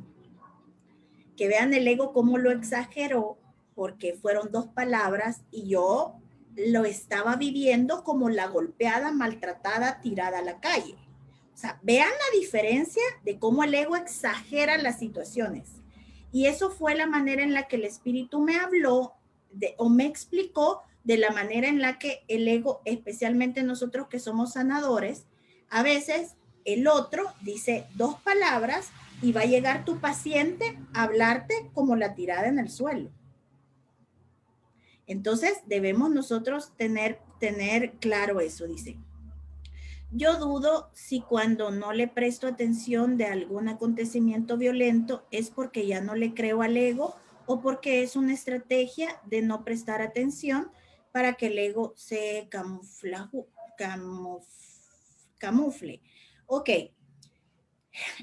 que vean el ego cómo lo exageró, porque fueron 2 palabras y yo lo estaba viviendo como la golpeada, maltratada, tirada a la calle. O sea, vean la diferencia de cómo el ego exagera las situaciones. Y eso fue la manera en la que el espíritu me habló o me explicó de la manera en la que el ego, especialmente nosotros que somos sanadores, a veces el otro dice 2 palabras y va a llegar tu paciente a hablarte como la tirada en el suelo. Entonces debemos nosotros tener claro eso, dice. Yo dudo si cuando no le presto atención de algún acontecimiento violento es porque ya no le creo al ego o porque es una estrategia de no prestar atención para que el ego se camufle. Ok,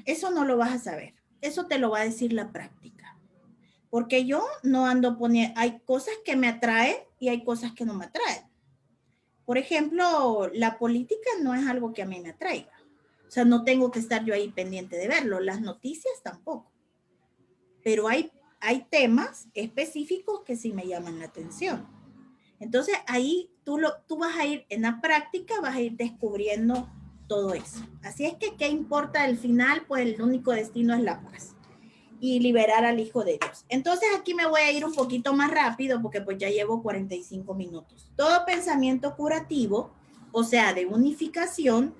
eso no lo vas a saber. Eso te lo va a decir la práctica. Porque yo no ando poniendo, hay cosas que me atraen y hay cosas que no me atraen. Por ejemplo, la política no es algo que a mí me atraiga. O sea, no tengo que estar yo ahí pendiente de verlo. Las noticias tampoco. Pero hay temas específicos que sí me llaman la atención. Entonces ahí tú vas a ir en la práctica, vas a ir descubriendo todo eso. Así es que, ¿qué importa el final? Pues el único destino es la paz y liberar al Hijo de Dios. Entonces aquí me voy a ir un poquito más rápido porque pues ya llevo 45 minutos. Todo pensamiento curativo, o sea, de unificación,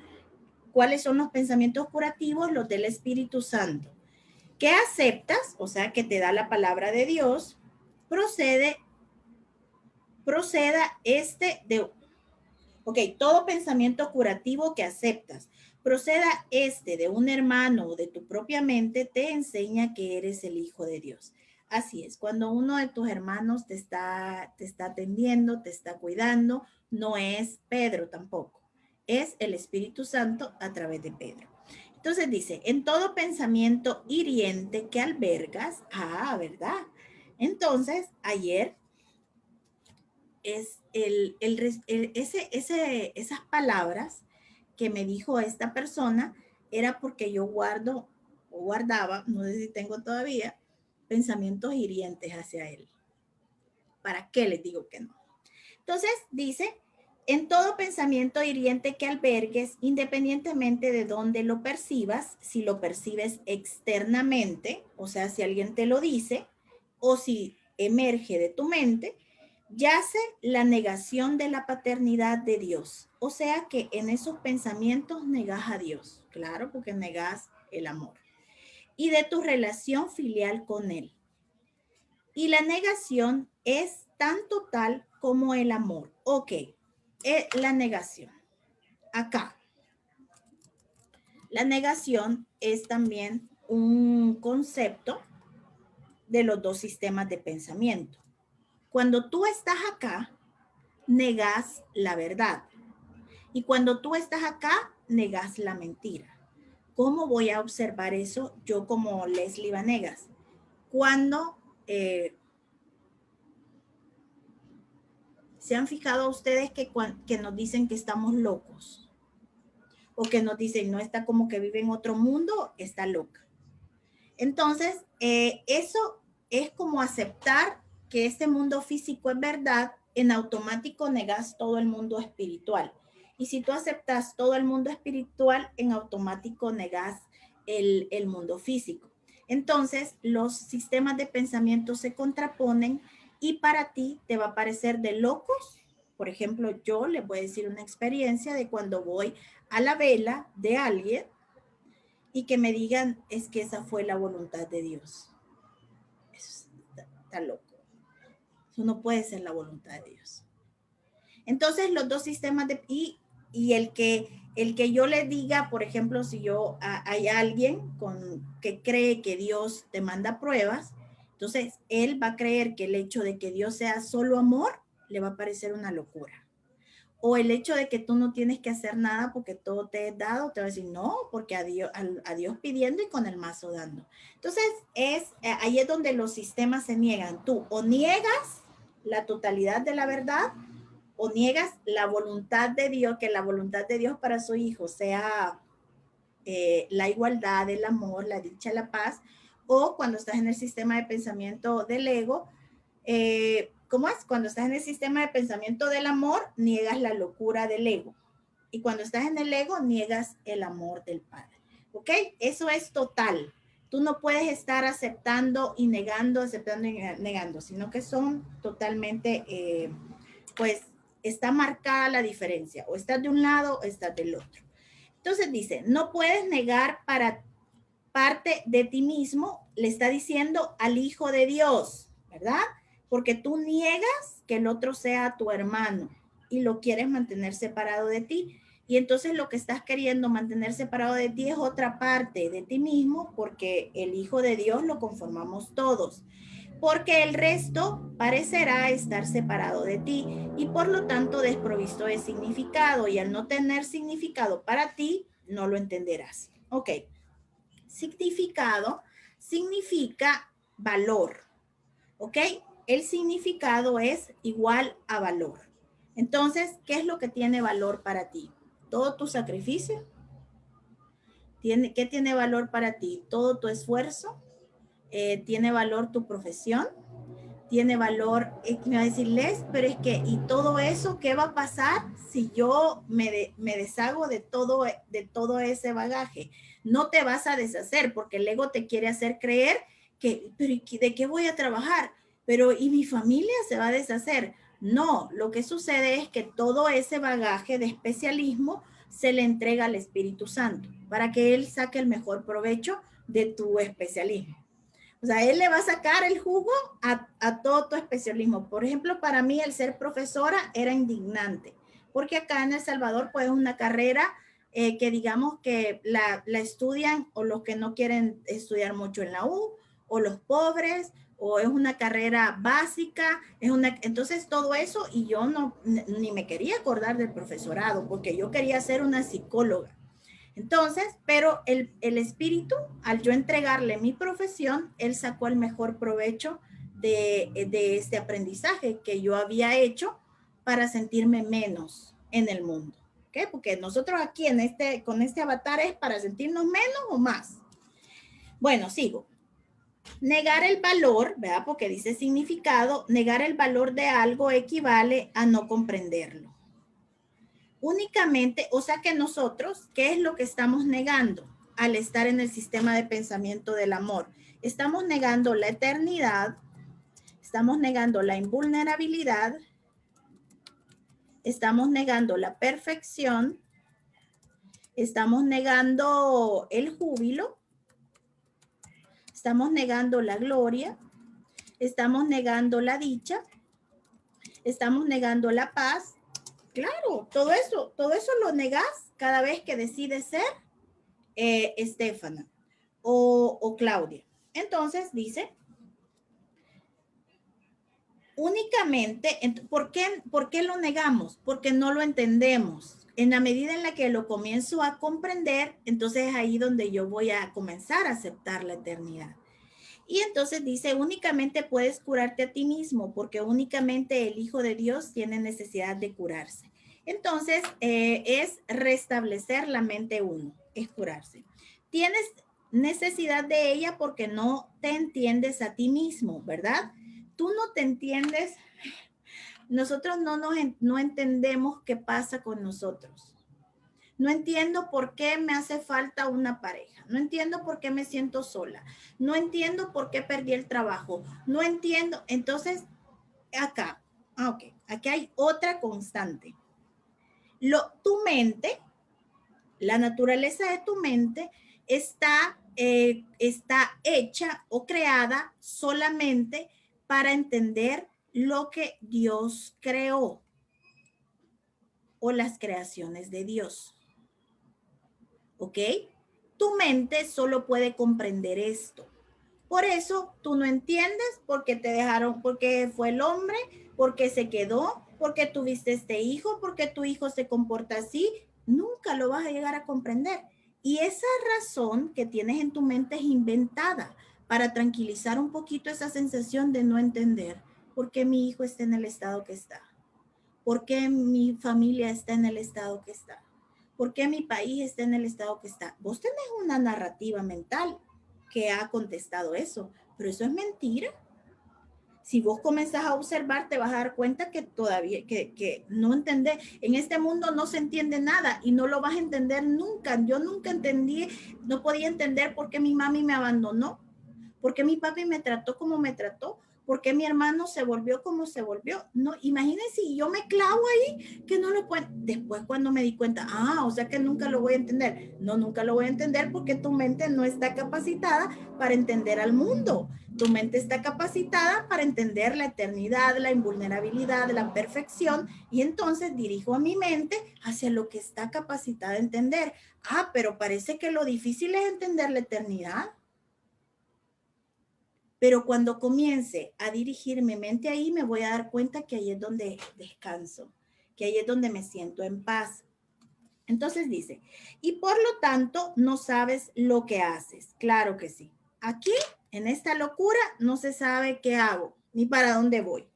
¿cuáles son los pensamientos curativos? Los del Espíritu Santo. ¿Qué aceptas? O sea, que te da la palabra de Dios, proceda todo pensamiento curativo que aceptas, proceda de un hermano o de tu propia mente, te enseña que eres el Hijo de Dios. Así es, cuando uno de tus hermanos te está atendiendo, te está cuidando, no es Pedro tampoco, es el Espíritu Santo a través de Pedro. Entonces dice, en todo pensamiento hiriente que albergas, ¿verdad? Entonces, ayer es esas palabras que me dijo esta persona era porque yo guardaba, no sé si tengo todavía, pensamientos hirientes hacia él. ¿Para qué les digo que no? Entonces dice, en todo pensamiento hiriente que albergues, independientemente de dónde lo percibas, si lo percibes externamente, o sea, si alguien te lo dice, o si emerge de tu mente, yace la negación de la paternidad de Dios. O sea que en esos pensamientos negas a Dios, claro, porque negas el amor. Y de tu relación filial con Él. Y la negación es tan total como el amor. Ok, la negación. Acá. La negación es también un concepto de los 2 sistemas de pensamiento. Cuando tú estás acá, negas la verdad. Y cuando tú estás acá, negas la mentira. ¿Cómo voy a observar eso yo como Leslie Vanegas? Cuando se han fijado ustedes que nos dicen que estamos locos o que nos dicen no, está como que vive en otro mundo, está loca. Entonces, eso es como aceptar que este mundo físico es verdad, en automático negas todo el mundo espiritual. Y si tú aceptas todo el mundo espiritual, en automático negas el mundo físico. Entonces, los sistemas de pensamiento se contraponen y para ti te va a parecer de locos. Por ejemplo, yo les voy a decir una experiencia de cuando voy a la vela de alguien y que me digan es que esa fue la voluntad de Dios. Eso está loco. Eso no puede ser la voluntad de Dios. Entonces los dos sistemas y el que yo le diga, por ejemplo, si yo hay alguien que cree que Dios te manda pruebas, entonces él va a creer que el hecho de que Dios sea solo amor le va a parecer una locura. O el hecho de que tú no tienes que hacer nada porque todo te es dado, te va a decir no, porque a Dios pidiendo y con el mazo dando. Entonces, ahí es donde los sistemas se niegan. Tú o niegas la totalidad de la verdad o niegas la voluntad de Dios, que la voluntad de Dios para su hijo sea la igualdad, el amor, la dicha, la paz, o cuando estás en el sistema de pensamiento del ego, ¿cómo es? Cuando estás en el sistema de pensamiento del amor, niegas la locura del ego. Y cuando estás en el ego, niegas el amor del Padre. ¿Ok? Eso es total. Tú no puedes estar aceptando y negando, aceptando y negando, sino que son totalmente, pues, está marcada la diferencia. O estás de un lado o estás del otro. Entonces dice, no puedes negar para parte de ti mismo, le está diciendo al Hijo de Dios, ¿verdad? Porque tú niegas que el otro sea tu hermano y lo quieres mantener separado de ti. Y entonces lo que estás queriendo mantener separado de ti es otra parte de ti mismo, porque el Hijo de Dios lo conformamos todos. Porque el resto parecerá estar separado de ti y por lo tanto desprovisto de significado. Y al no tener significado para ti, no lo entenderás. Ok. Significado significa valor, ¿ok? El significado es igual a valor. Entonces, ¿qué es lo que tiene valor para ti? ¿Todo tu sacrificio? ¿Qué tiene valor para ti? ¿Todo tu esfuerzo? ¿Tiene valor tu profesión? ¿Tiene valor? Me va a decirles, pero es que, ¿y todo eso qué va a pasar si yo me deshago de todo ese bagaje? No te vas a deshacer porque el ego te quiere hacer creer que, pero ¿de qué voy a trabajar? Pero ¿y mi familia se va a deshacer? No, lo que sucede es que todo ese bagaje de especialismo se le entrega al Espíritu Santo para que él saque el mejor provecho de tu especialismo. O sea, él le va a sacar el jugo a todo tu especialismo. Por ejemplo, para mí el ser profesora era indignante, porque acá en El Salvador, pues es una carrera que digamos que la estudian o los que no quieren estudiar mucho en la U, o los pobres, o es una carrera básica, entonces todo eso, y yo ni me quería acordar del profesorado, porque yo quería ser una psicóloga. Entonces, pero el espíritu, al yo entregarle mi profesión, él sacó el mejor provecho de este aprendizaje que yo había hecho para sentirme menos en el mundo. ¿Ok? Porque nosotros aquí con este avatar es para sentirnos menos o más. Bueno, sigo. Negar el valor, ¿verdad? Porque dice significado, negar el valor de algo equivale a no comprenderlo. Únicamente, o sea que nosotros, ¿qué es lo que estamos negando al estar en el sistema de pensamiento del amor? Estamos negando la eternidad, estamos negando la invulnerabilidad, estamos negando la perfección, estamos negando el júbilo, estamos negando la gloria, estamos negando la dicha, estamos negando la paz. Claro, todo eso lo negas cada vez que decides ser Estefana o Claudia. Entonces dice, únicamente, ¿por qué lo negamos? Porque no lo entendemos. en la medida en la que lo comienzo a comprender, entonces es ahí donde yo voy a comenzar a aceptar la eternidad. Y entonces dice, únicamente puedes curarte a ti mismo, porque únicamente el Hijo de Dios tiene necesidad de curarse. Entonces, es restablecer la mente uno, es curarse. Tienes necesidad de ella porque no te entiendes a ti mismo, ¿verdad? Tú no te entiendes, nosotros no entendemos qué pasa con nosotros. No entiendo por qué me hace falta una pareja. No entiendo por qué me siento sola. No entiendo por qué perdí el trabajo. No entiendo. Entonces, acá, ok, aquí hay otra constante. Tu mente, la naturaleza de tu mente está hecha o creada solamente para entender lo que Dios creó o las creaciones de Dios. ¿Ok? Tu mente solo puede comprender esto. Por eso tú no entiendes por qué te dejaron, por qué fue el hombre, por qué se quedó, por qué tuviste este hijo, por qué tu hijo se comporta así. Nunca lo vas a llegar a comprender. Y esa razón que tienes en tu mente es inventada para tranquilizar un poquito esa sensación de no entender por qué mi hijo está en el estado que está, por qué mi familia está en el estado que está. ¿Por qué mi país está en el estado que está? Vos tenés una narrativa mental que ha contestado eso, pero eso es mentira. Si vos comenzás a observar, te vas a dar cuenta que todavía, que no entendés. En este mundo no se entiende nada y no lo vas a entender nunca. Yo nunca entendí, no podía entender por qué mi mami me abandonó, por qué mi papi me trató como me trató, por qué mi hermano se volvió como se volvió. No, imagínense si yo me clavo ahí, que no lo puedo. Después cuando me di cuenta, o sea que nunca lo voy a entender. No, nunca lo voy a entender porque tu mente no está capacitada para entender al mundo. Tu mente está capacitada para entender la eternidad, la invulnerabilidad, la perfección, y entonces dirijo a mi mente hacia lo que está capacitada a entender. Pero parece que lo difícil es entender la eternidad. Pero cuando comience a dirigir mi mente ahí, me voy a dar cuenta que ahí es donde descanso, que ahí es donde me siento en paz. Entonces dice, y por lo tanto no sabes lo que haces. Claro que sí. Aquí, en esta locura, no se sabe qué hago ni para dónde voy.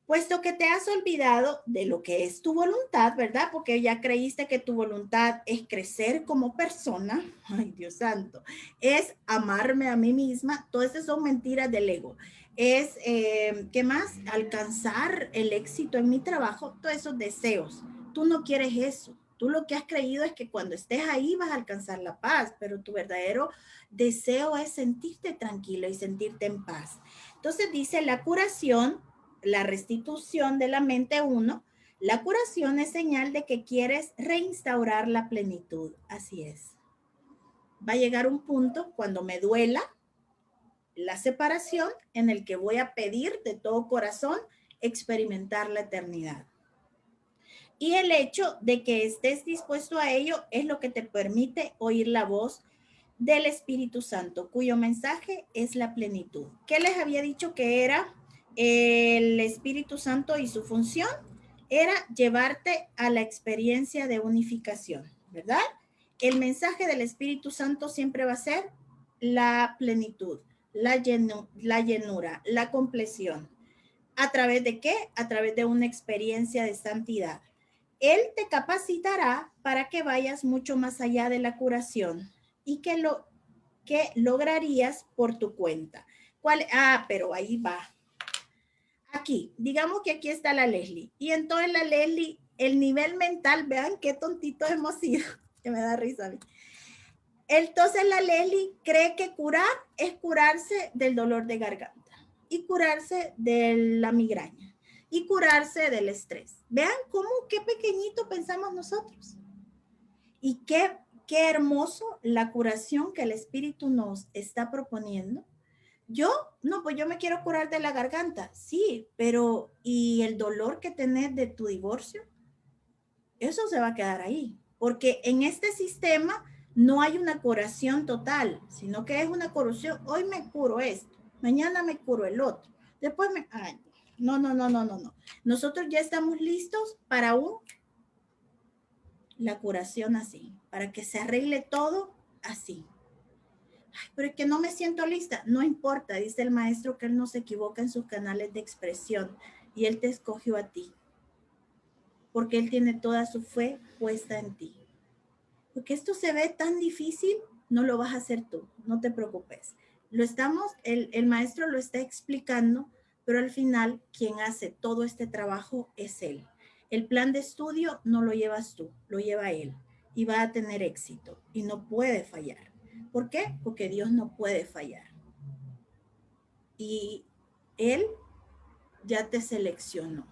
Puesto que te has olvidado de lo que es tu voluntad, ¿verdad? Porque ya creíste que tu voluntad es crecer como persona. Ay, Dios santo. Es amarme a mí misma. Todas esas son mentiras del ego. Es, ¿qué más? Alcanzar el éxito en mi trabajo. Todos esos deseos. Tú no quieres eso. Tú lo que has creído es que cuando estés ahí vas a alcanzar la paz, pero tu verdadero deseo es sentirte tranquilo y sentirte en paz. Entonces dice la curación, la restitución de la mente uno, la curación es señal de que quieres reinstaurar la plenitud. Así es. Va a llegar un punto cuando me duela la separación en el que voy a pedir de todo corazón experimentar la eternidad. Y el hecho de que estés dispuesto a ello es lo que te permite oír la voz del Espíritu Santo, cuyo mensaje es la plenitud. ¿Qué les había dicho que era el Espíritu Santo y su función? Era llevarte a la experiencia de unificación, ¿verdad? El mensaje del Espíritu Santo siempre va a ser la plenitud, la llenura, la compleción. ¿A través de qué? A través de una experiencia de santidad. Él te capacitará para que vayas mucho más allá de la curación y que lograrías por tu cuenta. Pero ahí va. Aquí, digamos que aquí está la Leslie. Y entonces la Leslie, el nivel mental, vean qué tontitos hemos sido, que me da risa a mí. Entonces la Leslie cree que curar es curarse del dolor de garganta y curarse de la migraña y curarse del estrés. Vean cómo, qué pequeñito pensamos nosotros. Y qué hermoso la curación que el Espíritu nos está proponiendo. Pues yo me quiero curar de la garganta, sí, pero ¿y el dolor que tenés de tu divorcio? Eso se va a quedar ahí, porque en este sistema no hay una curación total, sino que es una curación. Hoy me curo esto, mañana me curo el otro, después no. Nosotros ya estamos listos para la curación así, para que se arregle todo así. Ay, pero es que no me siento lista. No importa, dice el maestro que él no se equivoca en sus canales de expresión y él te escogió a ti, porque él tiene toda su fe puesta en ti. Porque esto se ve tan difícil, no lo vas a hacer tú, no te preocupes. El maestro lo está explicando, pero al final quien hace todo este trabajo es él. El plan de estudio no lo llevas tú, lo lleva él y va a tener éxito y no puede fallar. ¿Por qué? Porque Dios no puede fallar. Y él ya te seleccionó,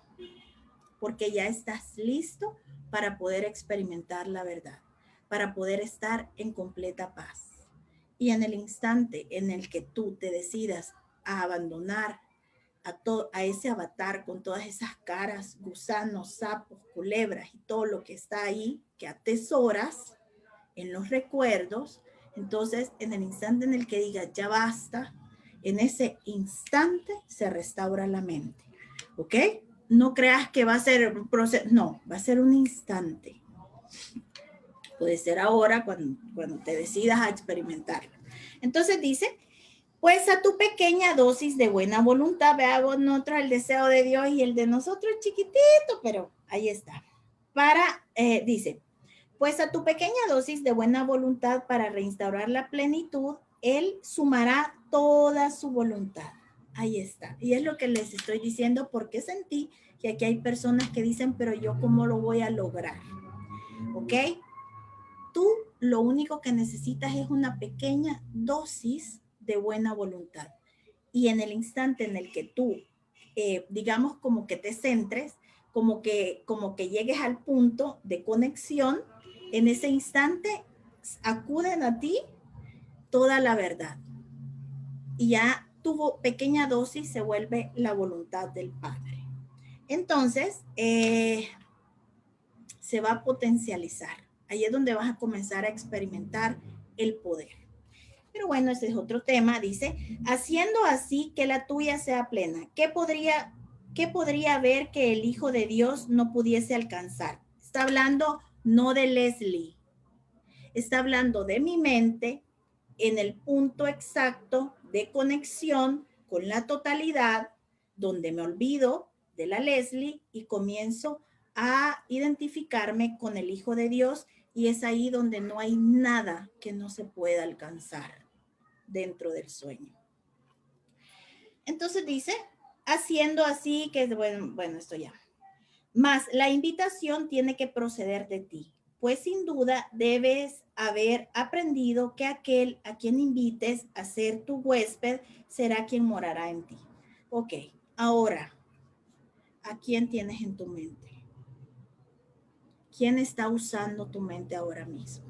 porque ya estás listo para poder experimentar la verdad, para poder estar en completa paz. Y en el instante en el que tú te decidas a abandonar a ese avatar con todas esas caras, gusanos, sapos, culebras y todo lo que está ahí, que atesoras en los recuerdos, entonces en el instante en el que digas ya basta, en ese instante se restaura la mente. ¿Ok? No creas que va a ser un proceso, no, va a ser un instante. Puede ser ahora cuando te decidas a experimentarlo. Entonces dice, pues a tu pequeña dosis de buena voluntad, veamos nosotros el deseo de Dios y el de nosotros chiquitito, pero ahí está. Dice, pues a tu pequeña dosis de buena voluntad para reinstaurar la plenitud, Él sumará toda su voluntad. Ahí está. Y es lo que les estoy diciendo porque sentí que aquí hay personas que dicen, pero yo cómo lo voy a lograr. ¿Ok? Tú lo único que necesitas es una pequeña dosis de buena voluntad. Y en el instante en el que tú, digamos, como que te centres, como que llegues al punto de conexión, en ese instante acuden a ti toda la verdad. Y ya tu pequeña dosis se vuelve la voluntad del Padre. Entonces, se va a potencializar. Ahí es donde vas a comenzar a experimentar el poder. Pero bueno, ese es otro tema. Dice, haciendo así que la tuya sea plena. ¿Qué podría haber que el Hijo de Dios no pudiese alcanzar? Está hablando no de Leslie. Está hablando de mi mente en el punto exacto de conexión con la totalidad, donde me olvido de la Leslie y comienzo a identificarme con el Hijo de Dios, y es ahí donde no hay nada que no se pueda alcanzar dentro del sueño. Entonces dice, haciendo así que, bueno, esto ya. Más la invitación tiene que proceder de ti, pues sin duda debes haber aprendido que aquel a quien invites a ser tu huésped será quien morará en ti. Ok, ahora, ¿a quién tienes en tu mente? ¿Quién está usando tu mente ahora mismo?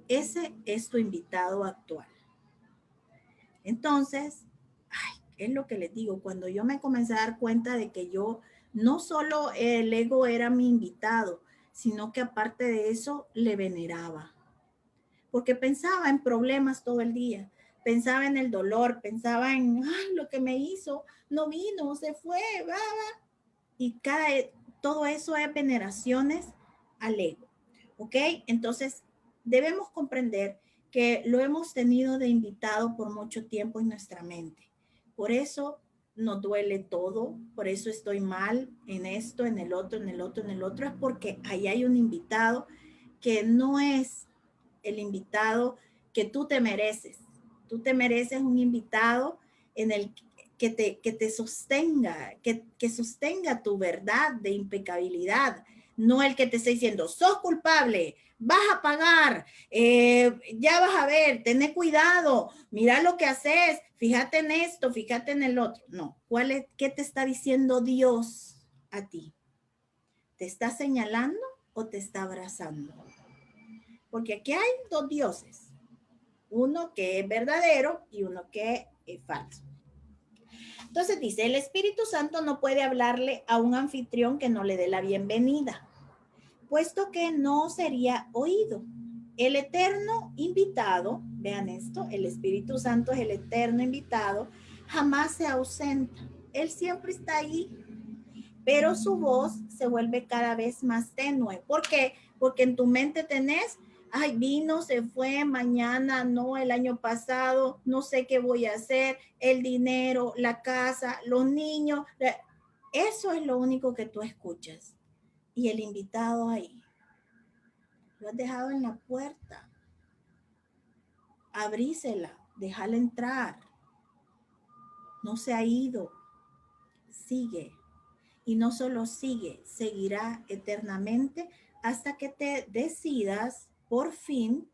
Ese es tu invitado actual. Entonces, es lo que les digo, cuando yo me comencé a dar cuenta de que yo, no solo el ego era mi invitado, sino que aparte de eso le veneraba, porque pensaba en problemas todo el día, pensaba en el dolor, pensaba en lo que me hizo, no vino, se fue, y todo eso es veneraciones al ego, ¿ok? Entonces, debemos comprender que lo hemos tenido de invitado por mucho tiempo en nuestra mente. Por eso nos duele todo, por eso estoy mal en esto, en el otro, en el otro, en el otro, es porque ahí hay un invitado que no es el invitado que tú te mereces. Tú te mereces un invitado en el que te sostenga, que sostenga tu verdad de impecabilidad, no el que te esté diciendo, sos culpable, vas a pagar, ya vas a ver, ten cuidado, mira lo que haces, fíjate en esto, fíjate en el otro. No, ¿qué te está diciendo Dios a ti? ¿Te está señalando o te está abrazando? Porque aquí hay dos dioses, uno que es verdadero y uno que es falso. Entonces dice, el Espíritu Santo no puede hablarle a un anfitrión que no le dé la bienvenida, puesto que no sería oído. El eterno invitado, vean esto, el Espíritu Santo es el eterno invitado, jamás se ausenta. Él siempre está ahí, pero su voz se vuelve cada vez más tenue. ¿Por qué? porque en tu mente tenés, ay, vino, se fue, mañana, no, el año pasado, no sé qué voy a hacer, el dinero, la casa, los niños. Eso es lo único que tú escuchas. Y el invitado ahí, lo has dejado en la puerta. Abrísela, déjala entrar. No se ha ido. Sigue. Y no solo sigue, seguirá eternamente hasta que te decidas por fin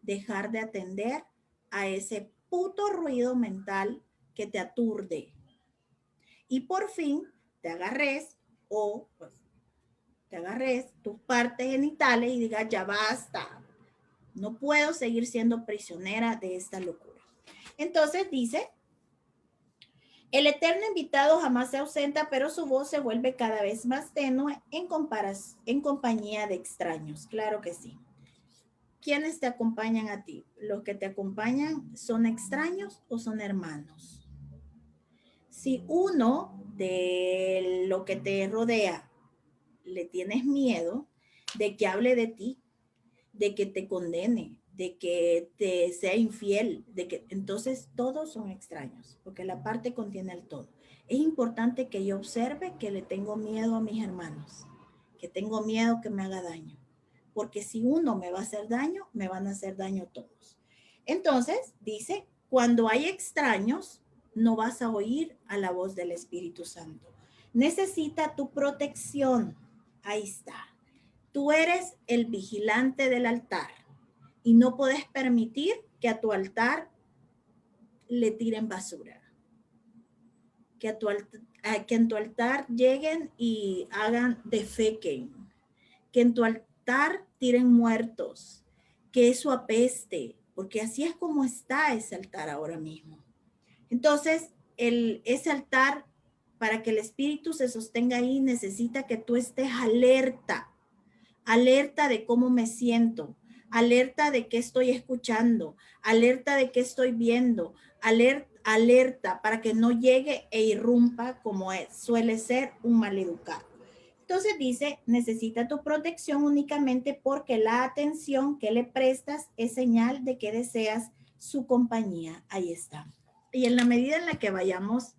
dejar de atender a ese puto ruido mental que te aturde. Y por fin te agarres o pues te agarres tus partes genitales y digas, ya basta, no puedo seguir siendo prisionera de esta locura. Entonces dice, el eterno invitado jamás se ausenta, pero su voz se vuelve cada vez más tenue en compañía de extraños. Claro que sí. ¿Quiénes te acompañan a ti? ¿Los que te acompañan son extraños o son hermanos? Si uno de lo que te rodea le tienes miedo de que hable de ti, de que te condene, de que te sea infiel, de que entonces todos son extraños, porque la parte contiene el todo. Es importante que yo observe que le tengo miedo a mis hermanos, que tengo miedo que me haga daño, porque si uno me va a hacer daño, me van a hacer daño todos. Entonces, dice, cuando hay extraños, no vas a oír a la voz del Espíritu Santo. Necesita tu protección. Ahí está. Tú eres el vigilante del altar y no puedes permitir que a tu altar le tiren basura. Que en tu altar lleguen y hagan defequen. Que en tu altar tiren muertos. Que eso apeste, porque así es como está ese altar ahora mismo. Entonces, ese altar, para que el espíritu se sostenga ahí, necesita que tú estés alerta. Alerta de cómo me siento, alerta de qué estoy escuchando, alerta de qué estoy viendo, alerta para que no llegue e irrumpa como suele ser un maleducado. Entonces dice, necesita tu protección únicamente porque la atención que le prestas es señal de que deseas su compañía. Ahí está. Y en la medida en la que vayamos,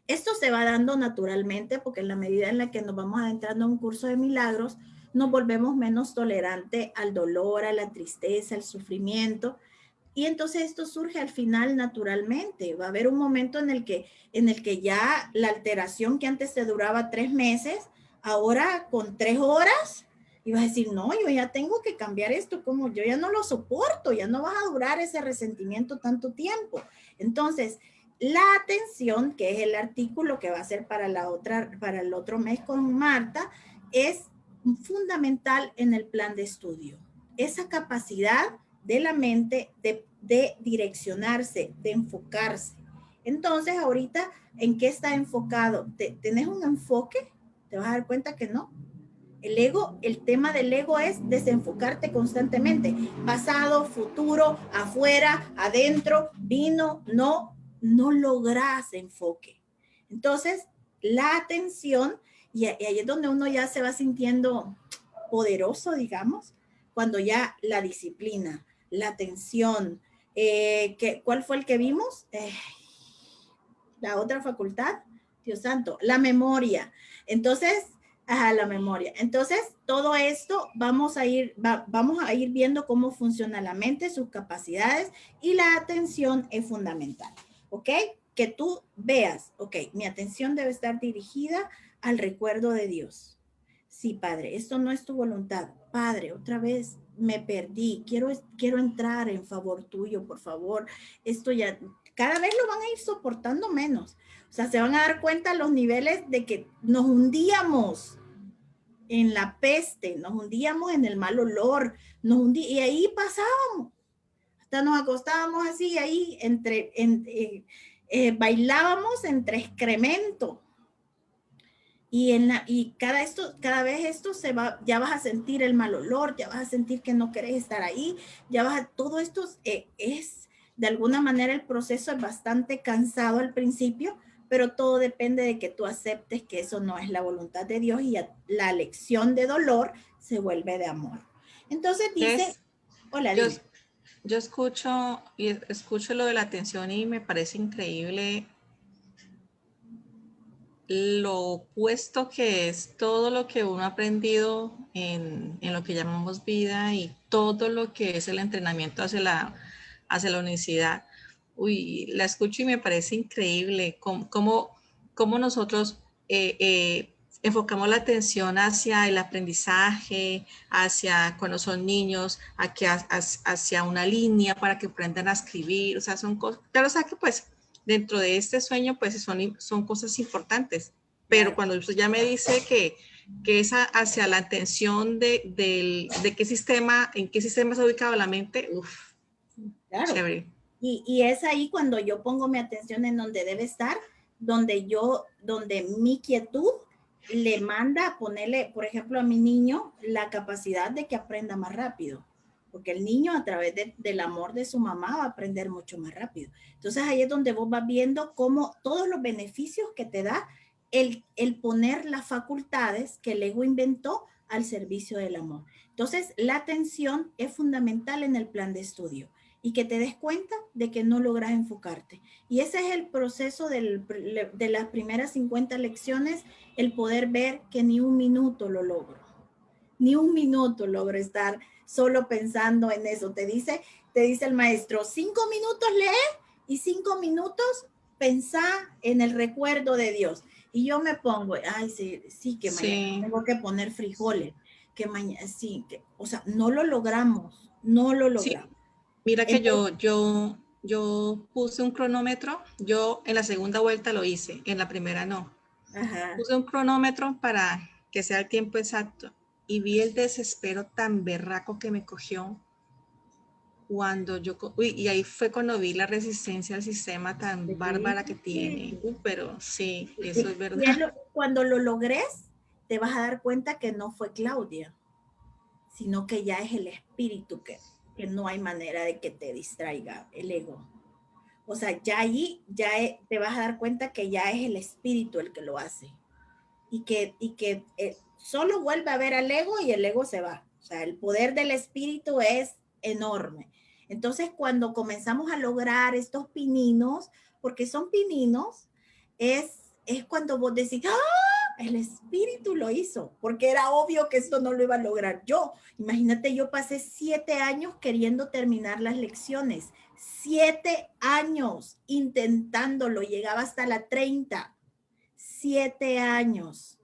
esto se va dando naturalmente porque en la medida en la que nos vamos adentrando en un curso de milagros, nos volvemos menos tolerantes al dolor, a la tristeza, al sufrimiento. Y entonces esto surge al final naturalmente. Va a haber un momento en el que ya la alteración que antes te duraba 3 meses, ahora con 3 horas, y vas a decir, no, yo ya tengo que cambiar esto, como yo ya no lo soporto, ya no vas a durar ese resentimiento tanto tiempo. Entonces, la atención, que es el artículo que va a ser para el otro mes con Marta, es fundamental en el plan de estudio. Esa capacidad de la mente de direccionarse, de enfocarse. Entonces, ahorita, ¿en qué está enfocado? ¿Tenés un enfoque? Te vas a dar cuenta que no. El ego, el tema del ego es desenfocarte constantemente. Pasado, futuro, afuera, adentro, vino, no logras enfoque. Entonces, la atención, y ahí es donde uno ya se va sintiendo poderoso, digamos, cuando ya la disciplina, la atención, ¿cuál fue el que vimos? La otra facultad, Dios santo, la memoria. Entonces, la memoria. Entonces, todo esto vamos a ir viendo cómo funciona la mente, sus capacidades, y la atención es fundamental, ¿ok? Que tú veas, ok, mi atención debe estar dirigida al recuerdo de Dios. Sí, Padre, esto no es tu voluntad. Padre, otra vez me perdí. Quiero entrar en favor tuyo, por favor. Esto ya, cada vez lo van a ir soportando menos. O sea, se van a dar cuenta los niveles de que nos hundíamos en la peste, nos hundíamos en el mal olor, y ahí pasábamos. Hasta nos acostábamos así, ahí bailábamos entre excremento. Y cada vez esto se va, ya vas a sentir el mal olor, ya vas a sentir que no querés estar ahí, todo esto es, de alguna manera el proceso es bastante cansado al principio, pero todo depende de que tú aceptes que eso no es la voluntad de Dios y la lección de dolor se vuelve de amor. Entonces dice, ¿Ves? hola, Yo, dime. yo escucho lo de la atención y me parece increíble lo opuesto que es todo lo que uno ha aprendido en lo que llamamos vida y todo lo que es el entrenamiento hacia la universidad. Uy, la escucho y me parece increíble cómo nosotros enfocamos la atención hacia el aprendizaje, hacia cuando son niños, hacia una línea para que aprendan a escribir. O sea, son cosas, claro, o sea que pues dentro de este sueño, pues son cosas importantes. Pero Claro, cuando usted ya me dice que es hacia la atención de qué sistema, en qué sistema se ha ubicado la mente, uff, claro. chévere. Y es ahí cuando yo pongo mi atención en donde debe estar, donde mi quietud le manda a ponerle, por ejemplo, a mi niño la capacidad de que aprenda más rápido. Porque el niño a través del amor de su mamá va a aprender mucho más rápido. Entonces ahí es donde vos vas viendo cómo todos los beneficios que te da el poner las facultades que el ego inventó al servicio del amor. Entonces la atención es fundamental en el plan de estudio y que te des cuenta de que no logras enfocarte. Y ese es el proceso de las primeras 50 lecciones, el poder ver que ni un minuto lo logro, ni un minuto logro estar solo pensando en eso. Te dice el maestro, 5 minutos lee y 5 minutos pensá en el recuerdo de Dios. Y yo me pongo, ay, sí, sí que mañana Sí, tengo que poner frijoles, que mañana, sí, que, o sea, no lo logramos, no lo sí. logramos. Mira que Entonces, yo puse un cronómetro, yo en la segunda vuelta lo hice, en la primera no. ajá. Puse un cronómetro para que sea el tiempo exacto y vi el desespero tan berraco que me cogió cuando uy, y ahí fue cuando vi la resistencia al sistema tan Sí, bárbara que tiene. Pero sí, eso es y verdad. cuando lo logres, te vas a dar cuenta que no fue Claudia, sino que ya es el espíritu que no hay manera de que te distraiga el ego. O sea, ya allí te vas a dar cuenta que ya es el espíritu el que lo hace y que solo vuelve a ver al ego y el ego se va. O sea, el poder del espíritu es enorme. Entonces, cuando comenzamos a lograr estos pininos, porque son pininos, es cuando vos decís, ¡ah! El espíritu lo hizo, porque era obvio que esto no lo iba a lograr yo. Imagínate, yo pasé 7 años queriendo terminar las lecciones, 7 años intentándolo, llegaba hasta la 30. 7 años.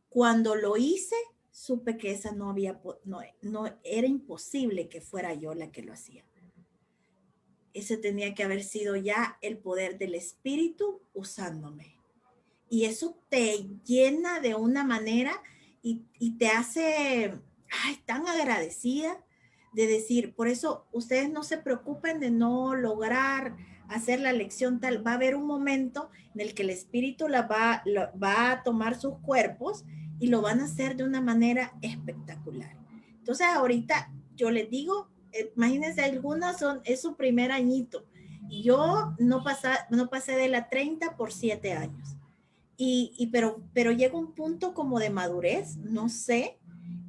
Cuando lo hice, supe que esa no era imposible que fuera yo la que lo hacía. Ese tenía que haber sido ya el poder del espíritu usándome. Y eso te llena de una manera y te hace tan agradecida de decir, por eso ustedes no se preocupen de no lograr hacer la lección tal, va a haber un momento en el que el espíritu va a tomar sus cuerpos y lo van a hacer de una manera espectacular. Entonces ahorita yo les digo, imagínense, algunos es su primer añito. Yo no pasé de la 30 por 7 años. Pero llega un punto como de madurez, no sé,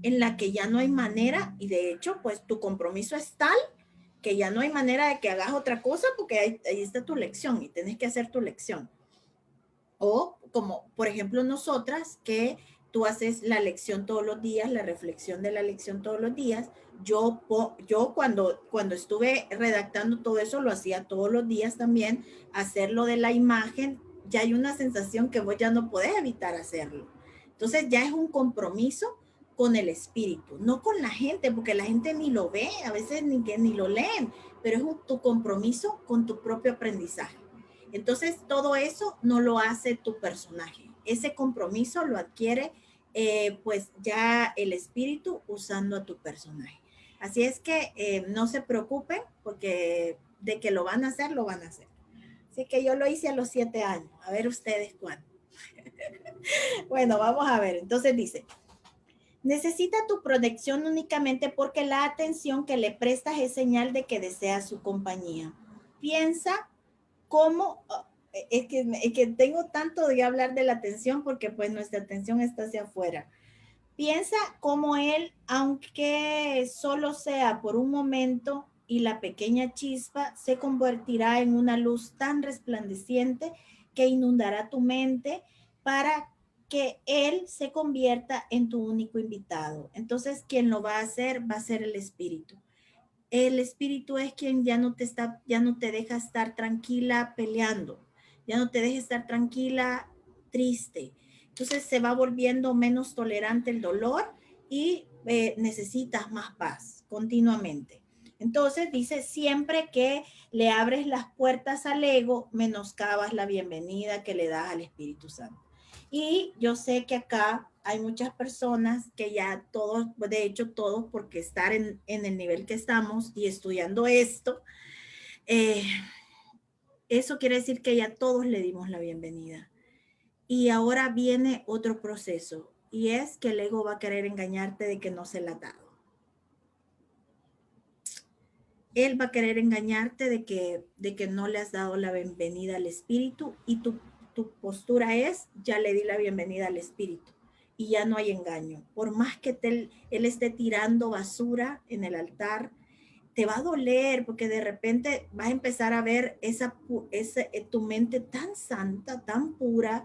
en la que ya no hay manera, y de hecho, pues tu compromiso es tal que ya no hay manera de que hagas otra cosa porque ahí está tu lección y tienes que hacer tu lección. O como, por ejemplo, nosotras, que tú haces la lección todos los días, la reflexión de la lección todos los días. Yo cuando estuve redactando todo eso, lo hacía todos los días también, hacerlo de la imagen, ya hay una sensación que vos ya no podés evitar hacerlo. Entonces ya es un compromiso con el espíritu, no con la gente, porque la gente ni lo ve, a veces ni lo leen, pero es tu compromiso con tu propio aprendizaje. Entonces, todo eso no lo hace tu personaje. Ese compromiso lo adquiere pues ya el espíritu usando a tu personaje. Así es que no se preocupen porque de que lo van a hacer, lo van a hacer. Así que yo lo hice a los 7 años. A ver ustedes cuándo. Bueno, vamos a ver. Entonces dice, necesita tu protección únicamente porque la atención que le prestas es señal de que deseas su compañía. Piensa cómo, es que tengo tanto de hablar de la atención porque pues nuestra atención está hacia afuera. Piensa cómo él, aunque solo sea por un momento, y la pequeña chispa se convertirá en una luz tan resplandeciente que inundará tu mente para que él se convierta en tu único invitado. Entonces, quien lo va a hacer va a ser el espíritu. El espíritu es quien ya no te deja estar tranquila peleando, ya no te deja estar tranquila triste. Entonces se va volviendo menos tolerante el dolor y necesitas más paz continuamente. Entonces dice, siempre que le abres las puertas al ego, menoscabas la bienvenida que le das al Espíritu Santo. Y yo sé que acá hay muchas personas que ya todos, de hecho todos, porque estar en el nivel que estamos y estudiando esto, eh, eso quiere decir que ya todos le dimos la bienvenida. Y ahora viene otro proceso, y es que el ego va a querer engañarte de que no se la ha dado. Él va a querer engañarte de que no le has dado la bienvenida al espíritu, y tu postura es, ya le di la bienvenida al espíritu y ya no hay engaño. Por más que él esté tirando basura en el altar, te va a doler porque de repente vas a empezar a ver tu mente tan santa, tan pura,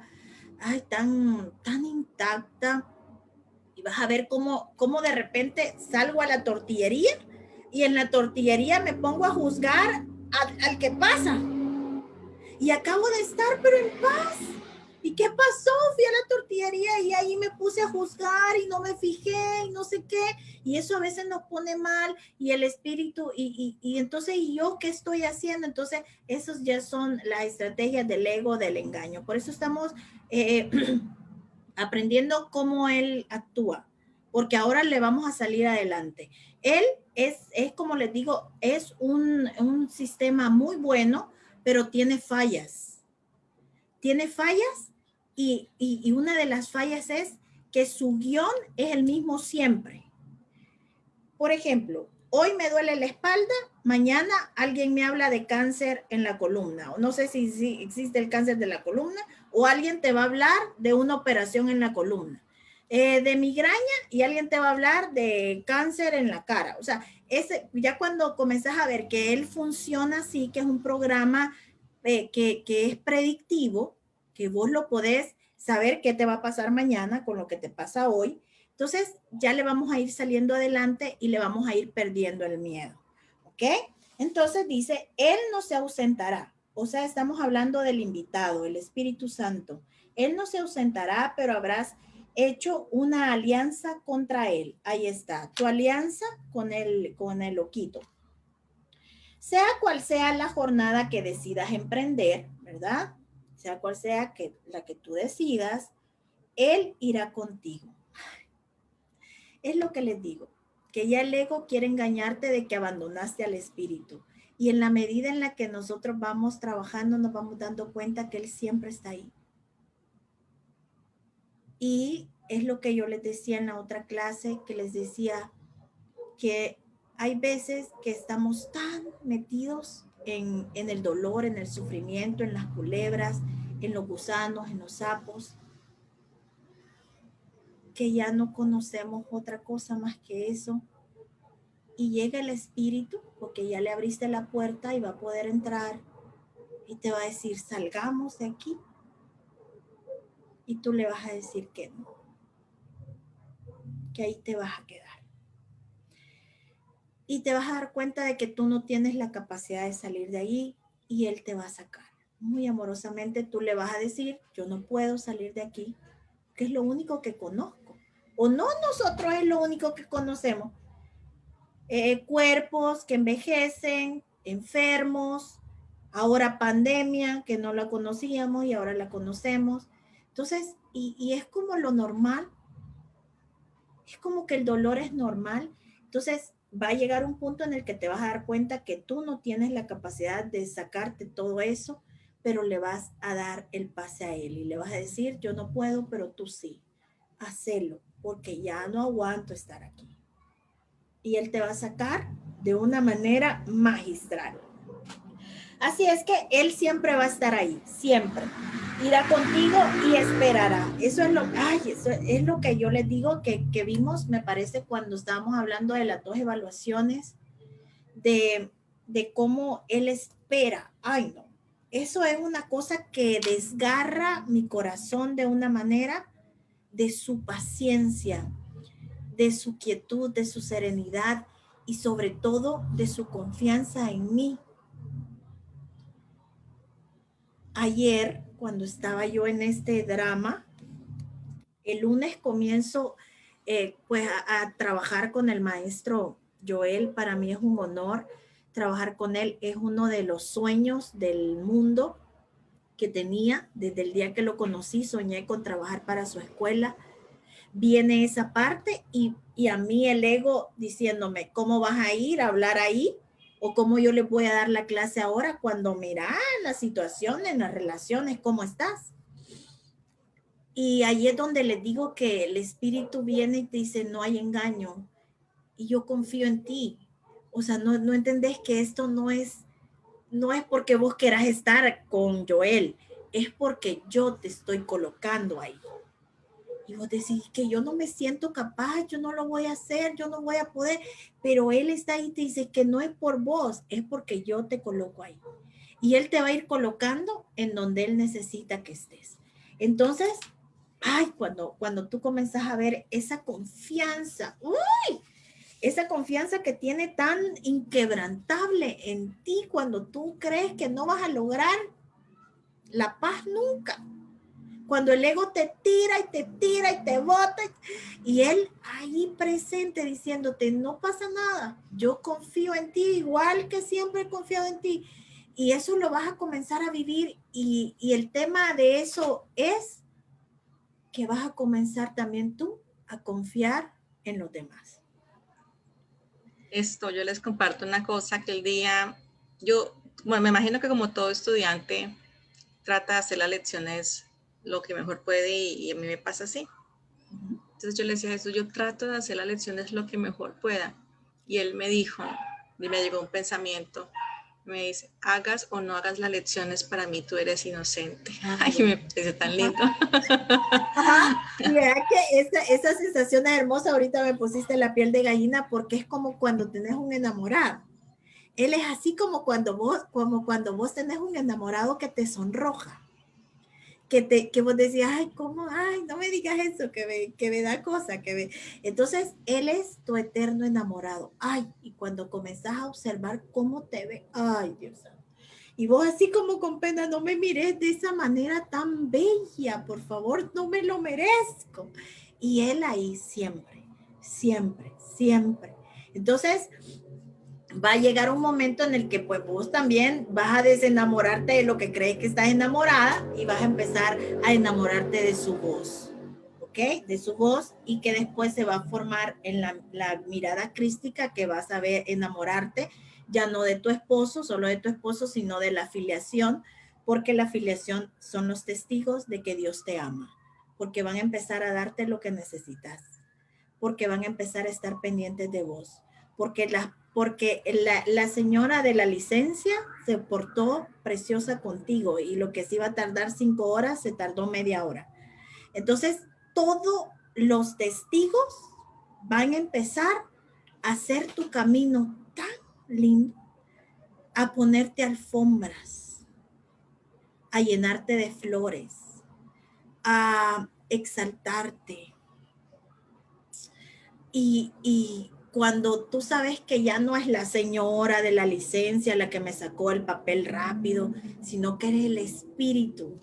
ay, tan intacta, y vas a ver cómo de repente salgo a la tortillería y en la tortillería me pongo a juzgar al que pasa. Y acabo de estar, pero en paz. ¿Y qué pasó? Fui a la tortillería y ahí me puse a juzgar y no me fijé y no sé qué. Y eso a veces nos pone mal y el espíritu, y entonces, ¿y yo qué estoy haciendo? Entonces, esos ya son las estrategias del ego, del engaño. Por eso estamos eh, aprendiendo cómo él actúa, porque ahora le vamos a salir adelante. Él es como les digo, es un sistema muy bueno, pero tiene fallas. Tiene fallas y una de las fallas es que su guión es el mismo siempre. Por ejemplo, hoy me duele la espalda, mañana alguien me habla de cáncer en la columna, o no sé si existe el cáncer de la columna, o alguien te va a hablar de una operación en la columna, de migraña, y alguien te va a hablar de cáncer en la cara. O sea, ya cuando comenzás a ver que él funciona así, que es un programa que es predictivo, que vos lo podés saber qué te va a pasar mañana con lo que te pasa hoy, entonces ya le vamos a ir saliendo adelante y le vamos a ir perdiendo el miedo. ¿Ok? Entonces dice, Él no se ausentará. O sea, estamos hablando del invitado, el Espíritu Santo. Él no se ausentará, pero habrás hecho una alianza contra Él. Ahí está, tu alianza con el loquito. Sea cual sea la jornada que decidas emprender, ¿verdad? Sea cual sea la que tú decidas, Él irá contigo. Es lo que les digo, que ya el ego quiere engañarte de que abandonaste al espíritu. Y en la medida en la que nosotros vamos trabajando, nos vamos dando cuenta que él siempre está ahí. Y es lo que yo les decía en la otra clase, que les decía que hay veces que estamos tan metidos en el dolor, en el sufrimiento, en las culebras, en los gusanos, en los sapos, que ya no conocemos otra cosa más que eso. Y llega el espíritu, porque ya le abriste la puerta y va a poder entrar y te va a decir, salgamos de aquí. Y tú le vas a decir que no, que ahí te vas a quedar. Y te vas a dar cuenta de que tú no tienes la capacidad de salir de ahí y él te va a sacar. Muy amorosamente tú le vas a decir, yo no puedo salir de aquí, que es lo único que conozco. O no, nosotros es lo único que conocemos. Cuerpos que envejecen, enfermos, ahora pandemia, que no la conocíamos y ahora la conocemos. Entonces, y es como lo normal, es como que el dolor es normal. Entonces, va a llegar un punto en el que te vas a dar cuenta que tú no tienes la capacidad de sacarte todo eso, pero le vas a dar el pase a él y le vas a decir, yo no puedo, pero tú sí, hacelo, porque ya no aguanto estar aquí. Y él te va a sacar de una manera magistral. Así es que Él siempre va a estar ahí, siempre. Irá contigo y esperará. Eso es lo que yo les digo que vimos, me parece, cuando estábamos hablando de las 2 evaluaciones, de, de cómo Él espera. Ay, no. Eso es una cosa que desgarra mi corazón de una manera, de su paciencia, de su quietud, de su serenidad y sobre todo de su confianza en mí. Ayer, cuando estaba yo en este drama, el lunes comienzo pues a trabajar con el maestro Joel. Para mí es un honor trabajar con él. Es uno de los sueños del mundo que tenía. Desde el día que lo conocí, soñé con trabajar para su escuela. Viene esa parte y a mí el ego diciéndome, ¿cómo vas a ir a hablar ahí? ¿O cómo yo le voy a dar la clase ahora cuando mira la situación, en las relaciones, cómo estás? Y ahí es donde les digo que el espíritu viene y te dice, no hay engaño y yo confío en ti. O sea, no entendés que esto no es porque vos quieras estar con Joel, es porque yo te estoy colocando ahí. Y vos decís que yo no me siento capaz, yo no lo voy a hacer, yo no voy a poder, pero él está ahí y te dice que no es por vos, es porque yo te coloco ahí. Y él te va a ir colocando en donde él necesita que estés. Entonces, ay, cuando tú comenzas a ver esa confianza, esa confianza que tiene tan inquebrantable en ti cuando tú crees que no vas a lograr la paz nunca. Cuando el ego te tira y te tira y te bota y él ahí presente diciéndote, no pasa nada, yo confío en ti igual que siempre he confiado en ti. Y eso lo vas a comenzar a vivir y el tema de eso es que vas a comenzar también tú a confiar en los demás. Yo les comparto una cosa que el día, bueno, me imagino que como todo estudiante trata de hacer las lecciones lo que mejor puede y a mí me pasa así. Entonces yo le decía a Jesús, yo trato de hacer las lecciones lo que mejor pueda. Y él me dijo, y me llegó un pensamiento, me dice, hagas o no hagas las lecciones, para mí tú eres inocente. Ay, me parece tan lindo. Ajá. Y vea que esa sensación es hermosa, ahorita me pusiste la piel de gallina porque es como cuando tenés un enamorado. Él es así como cuando vos tenés un enamorado que te sonroja, que vos decías, ay, ¿cómo? Ay, no me digas eso, que me da cosa, Entonces, él es tu eterno enamorado. Ay, y cuando comenzás a observar cómo te ve, ay, Dios santo. Y vos así como con pena, no me mires de esa manera tan bella, por favor, no me lo merezco. Y él ahí siempre, siempre, siempre. Entonces, va a llegar un momento en el que pues vos también vas a desenamorarte de lo que crees que estás enamorada y vas a empezar a enamorarte de su voz, ¿ok? De su voz y que después se va a formar en la mirada crística que vas a ver enamorarte ya no de tu esposo, solo de tu esposo, sino de la filiación, porque la filiación son los testigos de que Dios te ama, porque van a empezar a darte lo que necesitas, porque van a empezar a estar pendientes de vos, porque la señora de la licencia se portó preciosa contigo y lo que se iba a tardar 5 horas se tardó media hora. Entonces, todos los testigos van a empezar a hacer tu camino tan lindo, a ponerte alfombras, a llenarte de flores, a exaltarte. Y cuando tú sabes que ya no es la señora de la licencia la que me sacó el papel rápido, sino que eres el espíritu,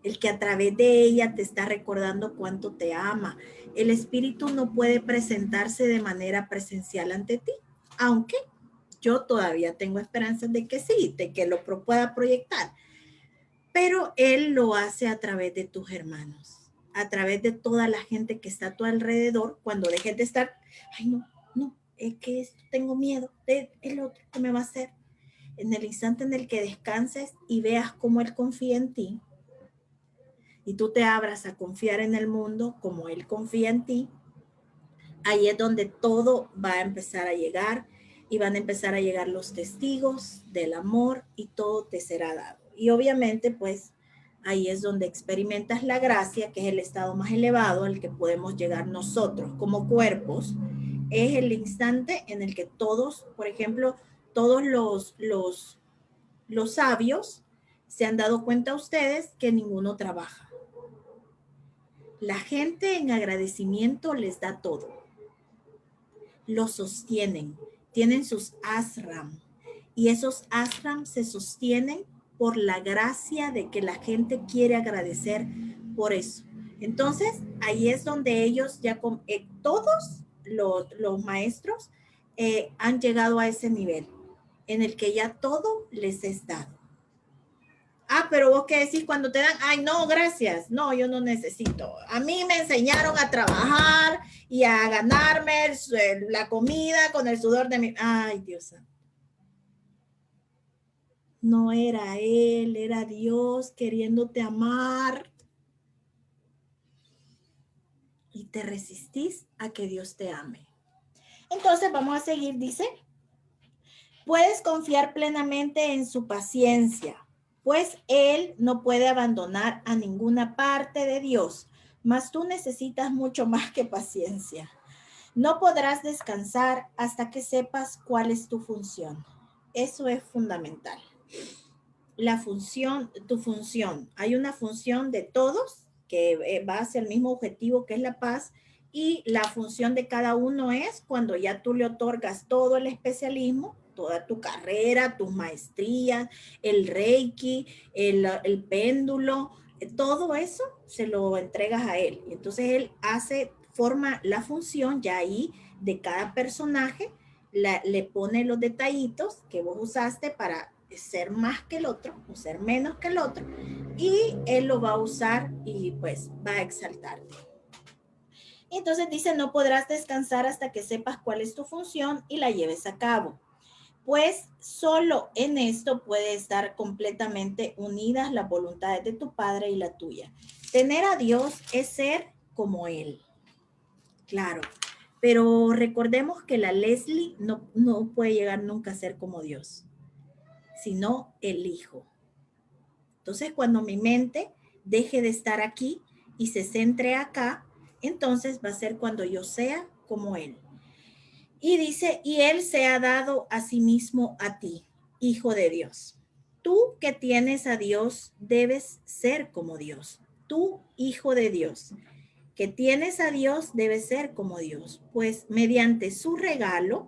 el que a través de ella te está recordando cuánto te ama. El espíritu no puede presentarse de manera presencial ante ti, aunque yo todavía tengo esperanzas de que sí, de que lo pueda proyectar, pero él lo hace a través de tus hermanos, a través de toda la gente que está a tu alrededor. Cuando dejes de estar, ay, no, es que tengo miedo de el otro que me va a hacer. En el instante en el que descanses y veas cómo él confía en ti y tú te abras a confiar en el mundo como él confía en ti, ahí es donde todo va a empezar a llegar y van a empezar a llegar los testigos del amor y todo te será dado. Y obviamente, pues, ahí es donde experimentas la gracia, que es el estado más elevado al que podemos llegar nosotros como cuerpos. Es el instante en el que todos, por ejemplo, todos los sabios se han dado cuenta ustedes que ninguno trabaja. La gente en agradecimiento les da todo. Los sostienen, tienen sus ashram y esos ashram se sostienen por la gracia de que la gente quiere agradecer por eso. Entonces, ahí es donde ellos ya, todos los maestros han llegado a ese nivel en el que ya todo les es dado. Ah, pero vos qué decís cuando te dan, ay, no, gracias, no, yo no necesito. A mí me enseñaron a trabajar y a ganarme la comida con el sudor de mi... Ay, Dios santo. No era él, era Dios queriéndote amar. Y te resistís a que Dios te ame. Entonces vamos a seguir, dice, puedes confiar plenamente en su paciencia, pues Él no puede abandonar a ninguna parte de Dios, mas tú necesitas mucho más que paciencia. No podrás descansar hasta que sepas cuál es tu función. Eso es fundamental. La función, tu función. Hay una función de todos que va hacia el mismo objetivo que es la paz, y la función de cada uno es cuando ya tú le otorgas todo el especialismo, toda tu carrera, tus maestrías, el reiki, el péndulo, todo eso se lo entregas a él. Y entonces él forma la función ya ahí de cada personaje, le pone los detallitos que vos usaste para ser más que el otro o ser menos que el otro, y él lo va a usar y pues va a exaltarte. Y entonces dice, no podrás descansar hasta que sepas cuál es tu función y la lleves a cabo, pues solo en esto puede estar completamente unidas las voluntades de tu Padre y la tuya. Tener a Dios es ser como Él, claro, pero recordemos que la Leslie no puede llegar nunca a ser como Dios, sino el Hijo. Entonces, cuando mi mente deje de estar aquí y se centre acá, entonces va a ser cuando yo sea como Él. Y dice, y Él se ha dado a sí mismo a ti, Hijo de Dios. Tú que tienes a Dios, debes ser como Dios. Tú, Hijo de Dios, que tienes a Dios, debes ser como Dios. Pues mediante su regalo,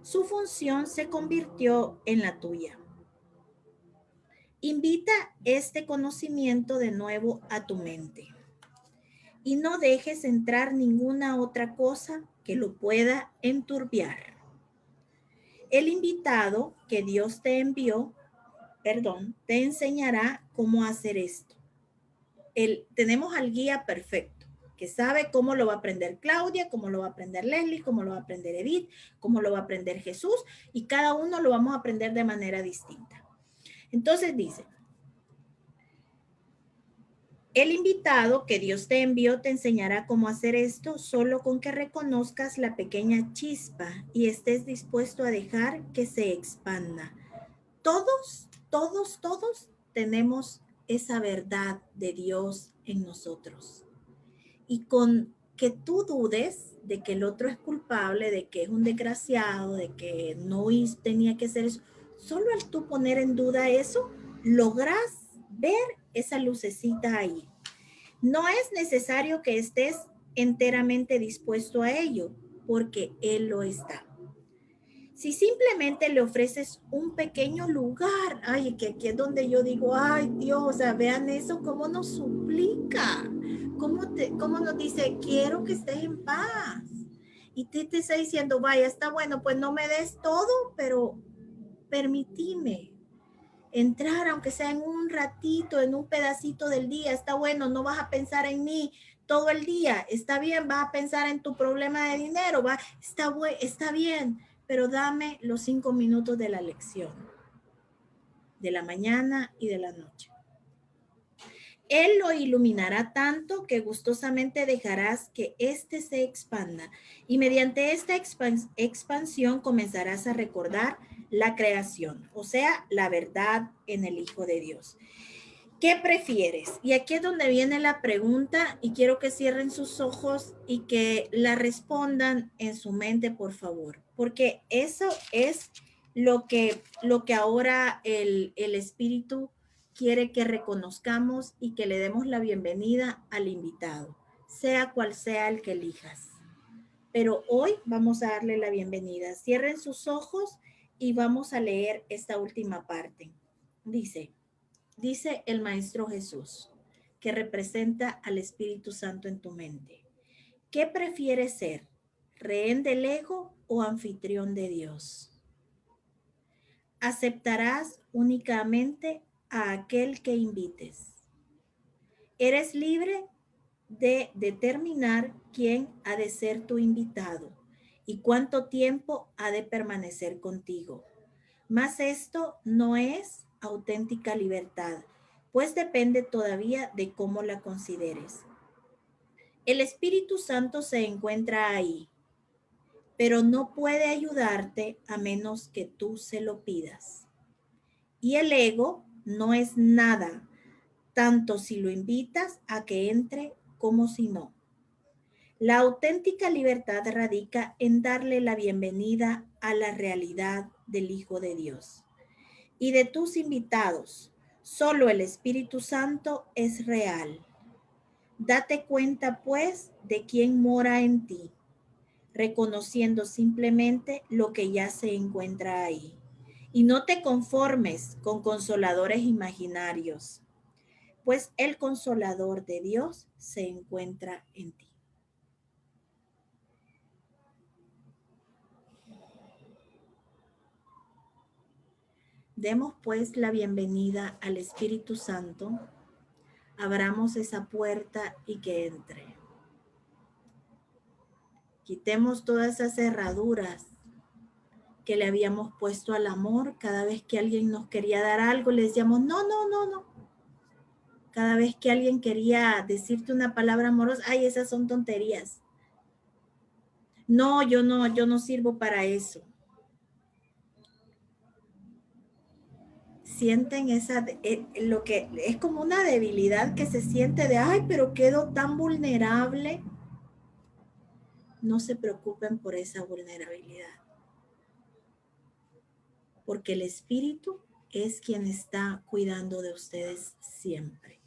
su función se convirtió en la tuya. Invita este conocimiento de nuevo a tu mente y no dejes entrar ninguna otra cosa que lo pueda enturbiar. El invitado que Dios te envió, te enseñará cómo hacer esto. Tenemos al guía perfecto, que sabe cómo lo va a aprender Claudia, cómo lo va a aprender Leslie, cómo lo va a aprender Edith, cómo lo va a aprender Jesús, y cada uno lo vamos a aprender de manera distinta. Entonces dice, el invitado que Dios te envió te enseñará cómo hacer esto solo con que reconozcas la pequeña chispa y estés dispuesto a dejar que se expanda. Todos tenemos esa verdad de Dios en nosotros. Y con que tú dudes de que el otro es culpable, de que es un desgraciado, de que no tenía que ser eso, solo al tú poner en duda eso, logras ver esa lucecita ahí. No es necesario que estés enteramente dispuesto a ello, porque Él lo está. Si simplemente le ofreces un pequeño lugar, ay, que aquí es donde yo digo, ay Dios, o sea, vean eso, cómo nos suplica, cómo nos dice, quiero que estés en paz. Y te está diciendo, vaya, está bueno, pues no me des todo, pero permitime entrar, aunque sea en un ratito, en un pedacito del día. Está bueno, no vas a pensar en mí todo el día, está bien, vas a pensar en tu problema de dinero, está bien, pero dame los 5 minutos de la lección, de la mañana y de la noche. Él lo iluminará tanto que gustosamente dejarás que éste se expanda y mediante esta expansión comenzarás a recordar la creación, o sea, la verdad en el Hijo de Dios. ¿Qué prefieres? Y aquí es donde viene la pregunta y quiero que cierren sus ojos y que la respondan en su mente, por favor, porque eso es lo que ahora el Espíritu quiere que reconozcamos y que le demos la bienvenida al invitado, sea cual sea el que elijas. Pero hoy vamos a darle la bienvenida. Cierren sus ojos y vamos a leer esta última parte. Dice el Maestro Jesús, que representa al Espíritu Santo en tu mente. ¿Qué prefieres ser? ¿Rehén del ego o anfitrión de Dios? Aceptarás únicamente a aquel que invites. Eres libre de determinar quién ha de ser tu invitado y cuánto tiempo ha de permanecer contigo. Mas esto no es auténtica libertad, pues depende todavía de cómo la consideres. El Espíritu Santo se encuentra ahí, pero no puede ayudarte a menos que tú se lo pidas. Y el ego no es nada, tanto si lo invitas a que entre como si no. La auténtica libertad radica en darle la bienvenida a la realidad del Hijo de Dios. Y de tus invitados, solo el Espíritu Santo es real. Date cuenta, pues, de quién mora en ti, reconociendo simplemente lo que ya se encuentra ahí. Y no te conformes con consoladores imaginarios, pues el consolador de Dios se encuentra en ti. Demos pues la bienvenida al Espíritu Santo, abramos esa puerta y que entre. Quitemos todas esas cerraduras que le habíamos puesto al amor. Cada vez que alguien nos quería dar algo, le decíamos, no, no, no, no. Cada vez que alguien quería decirte una palabra amorosa, ay, esas son tonterías. No, yo no sirvo para eso. Sienten lo que es como una debilidad que se siente de, ay, pero quedo tan vulnerable. No se preocupen por esa vulnerabilidad, porque el Espíritu es quien está cuidando de ustedes siempre.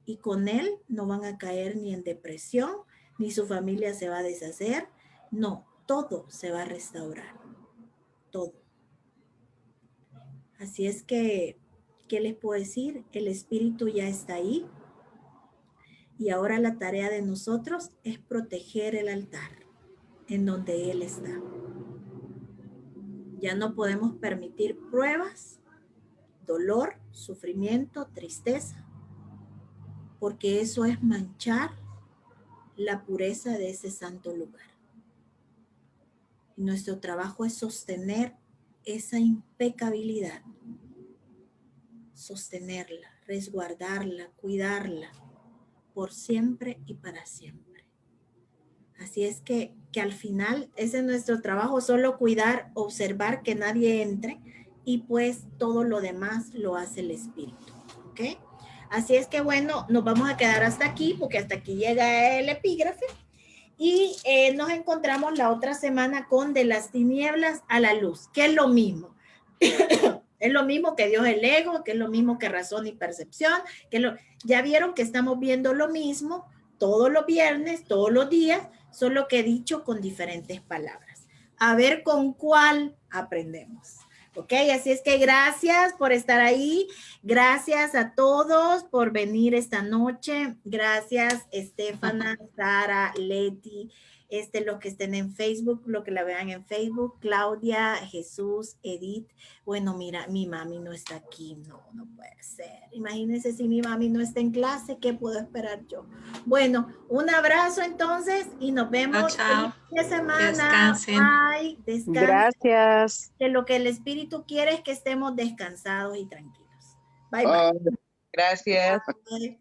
Y con Él no van a caer ni en depresión, ni su familia se va a deshacer. No, todo se va a restaurar, todo. Así es que, ¿qué les puedo decir? El Espíritu ya está ahí. Y ahora la tarea de nosotros es proteger el altar en donde Él está. Ya no podemos permitir pruebas, dolor, sufrimiento, tristeza, porque eso es manchar la pureza de ese santo lugar. Y nuestro trabajo es sostener esa impecabilidad, sostenerla, resguardarla, cuidarla por siempre y para siempre. Así es que al final ese es nuestro trabajo, solo cuidar, observar que nadie entre y pues todo lo demás lo hace el Espíritu, ¿ok? Así es que bueno, nos vamos a quedar hasta aquí porque hasta aquí llega el epígrafe y nos encontramos la otra semana con de las tinieblas a la luz, que es lo mismo. Es lo mismo que Dios el ego, que es lo mismo que razón y percepción, ya vieron que estamos viendo lo mismo todos los viernes, todos los días, solo que he dicho con diferentes palabras. A ver con cuál aprendemos. Ok, así es que gracias por estar ahí. Gracias a todos por venir esta noche. Gracias, Estefana, Sara, Leti, los que estén en Facebook, lo que la vean en Facebook, Claudia, Jesús, Edith. Bueno, mira, mi mami no está aquí. No, no puede ser. Imagínense si mi mami no está en clase, ¿qué puedo esperar yo? Bueno, un abrazo entonces y nos vemos Chao, el fin de semana. descansen. Bye, descansen. Gracias. Que lo que el Espíritu quiere es que estemos descansados y tranquilos. Bye, bye. Gracias. Bye.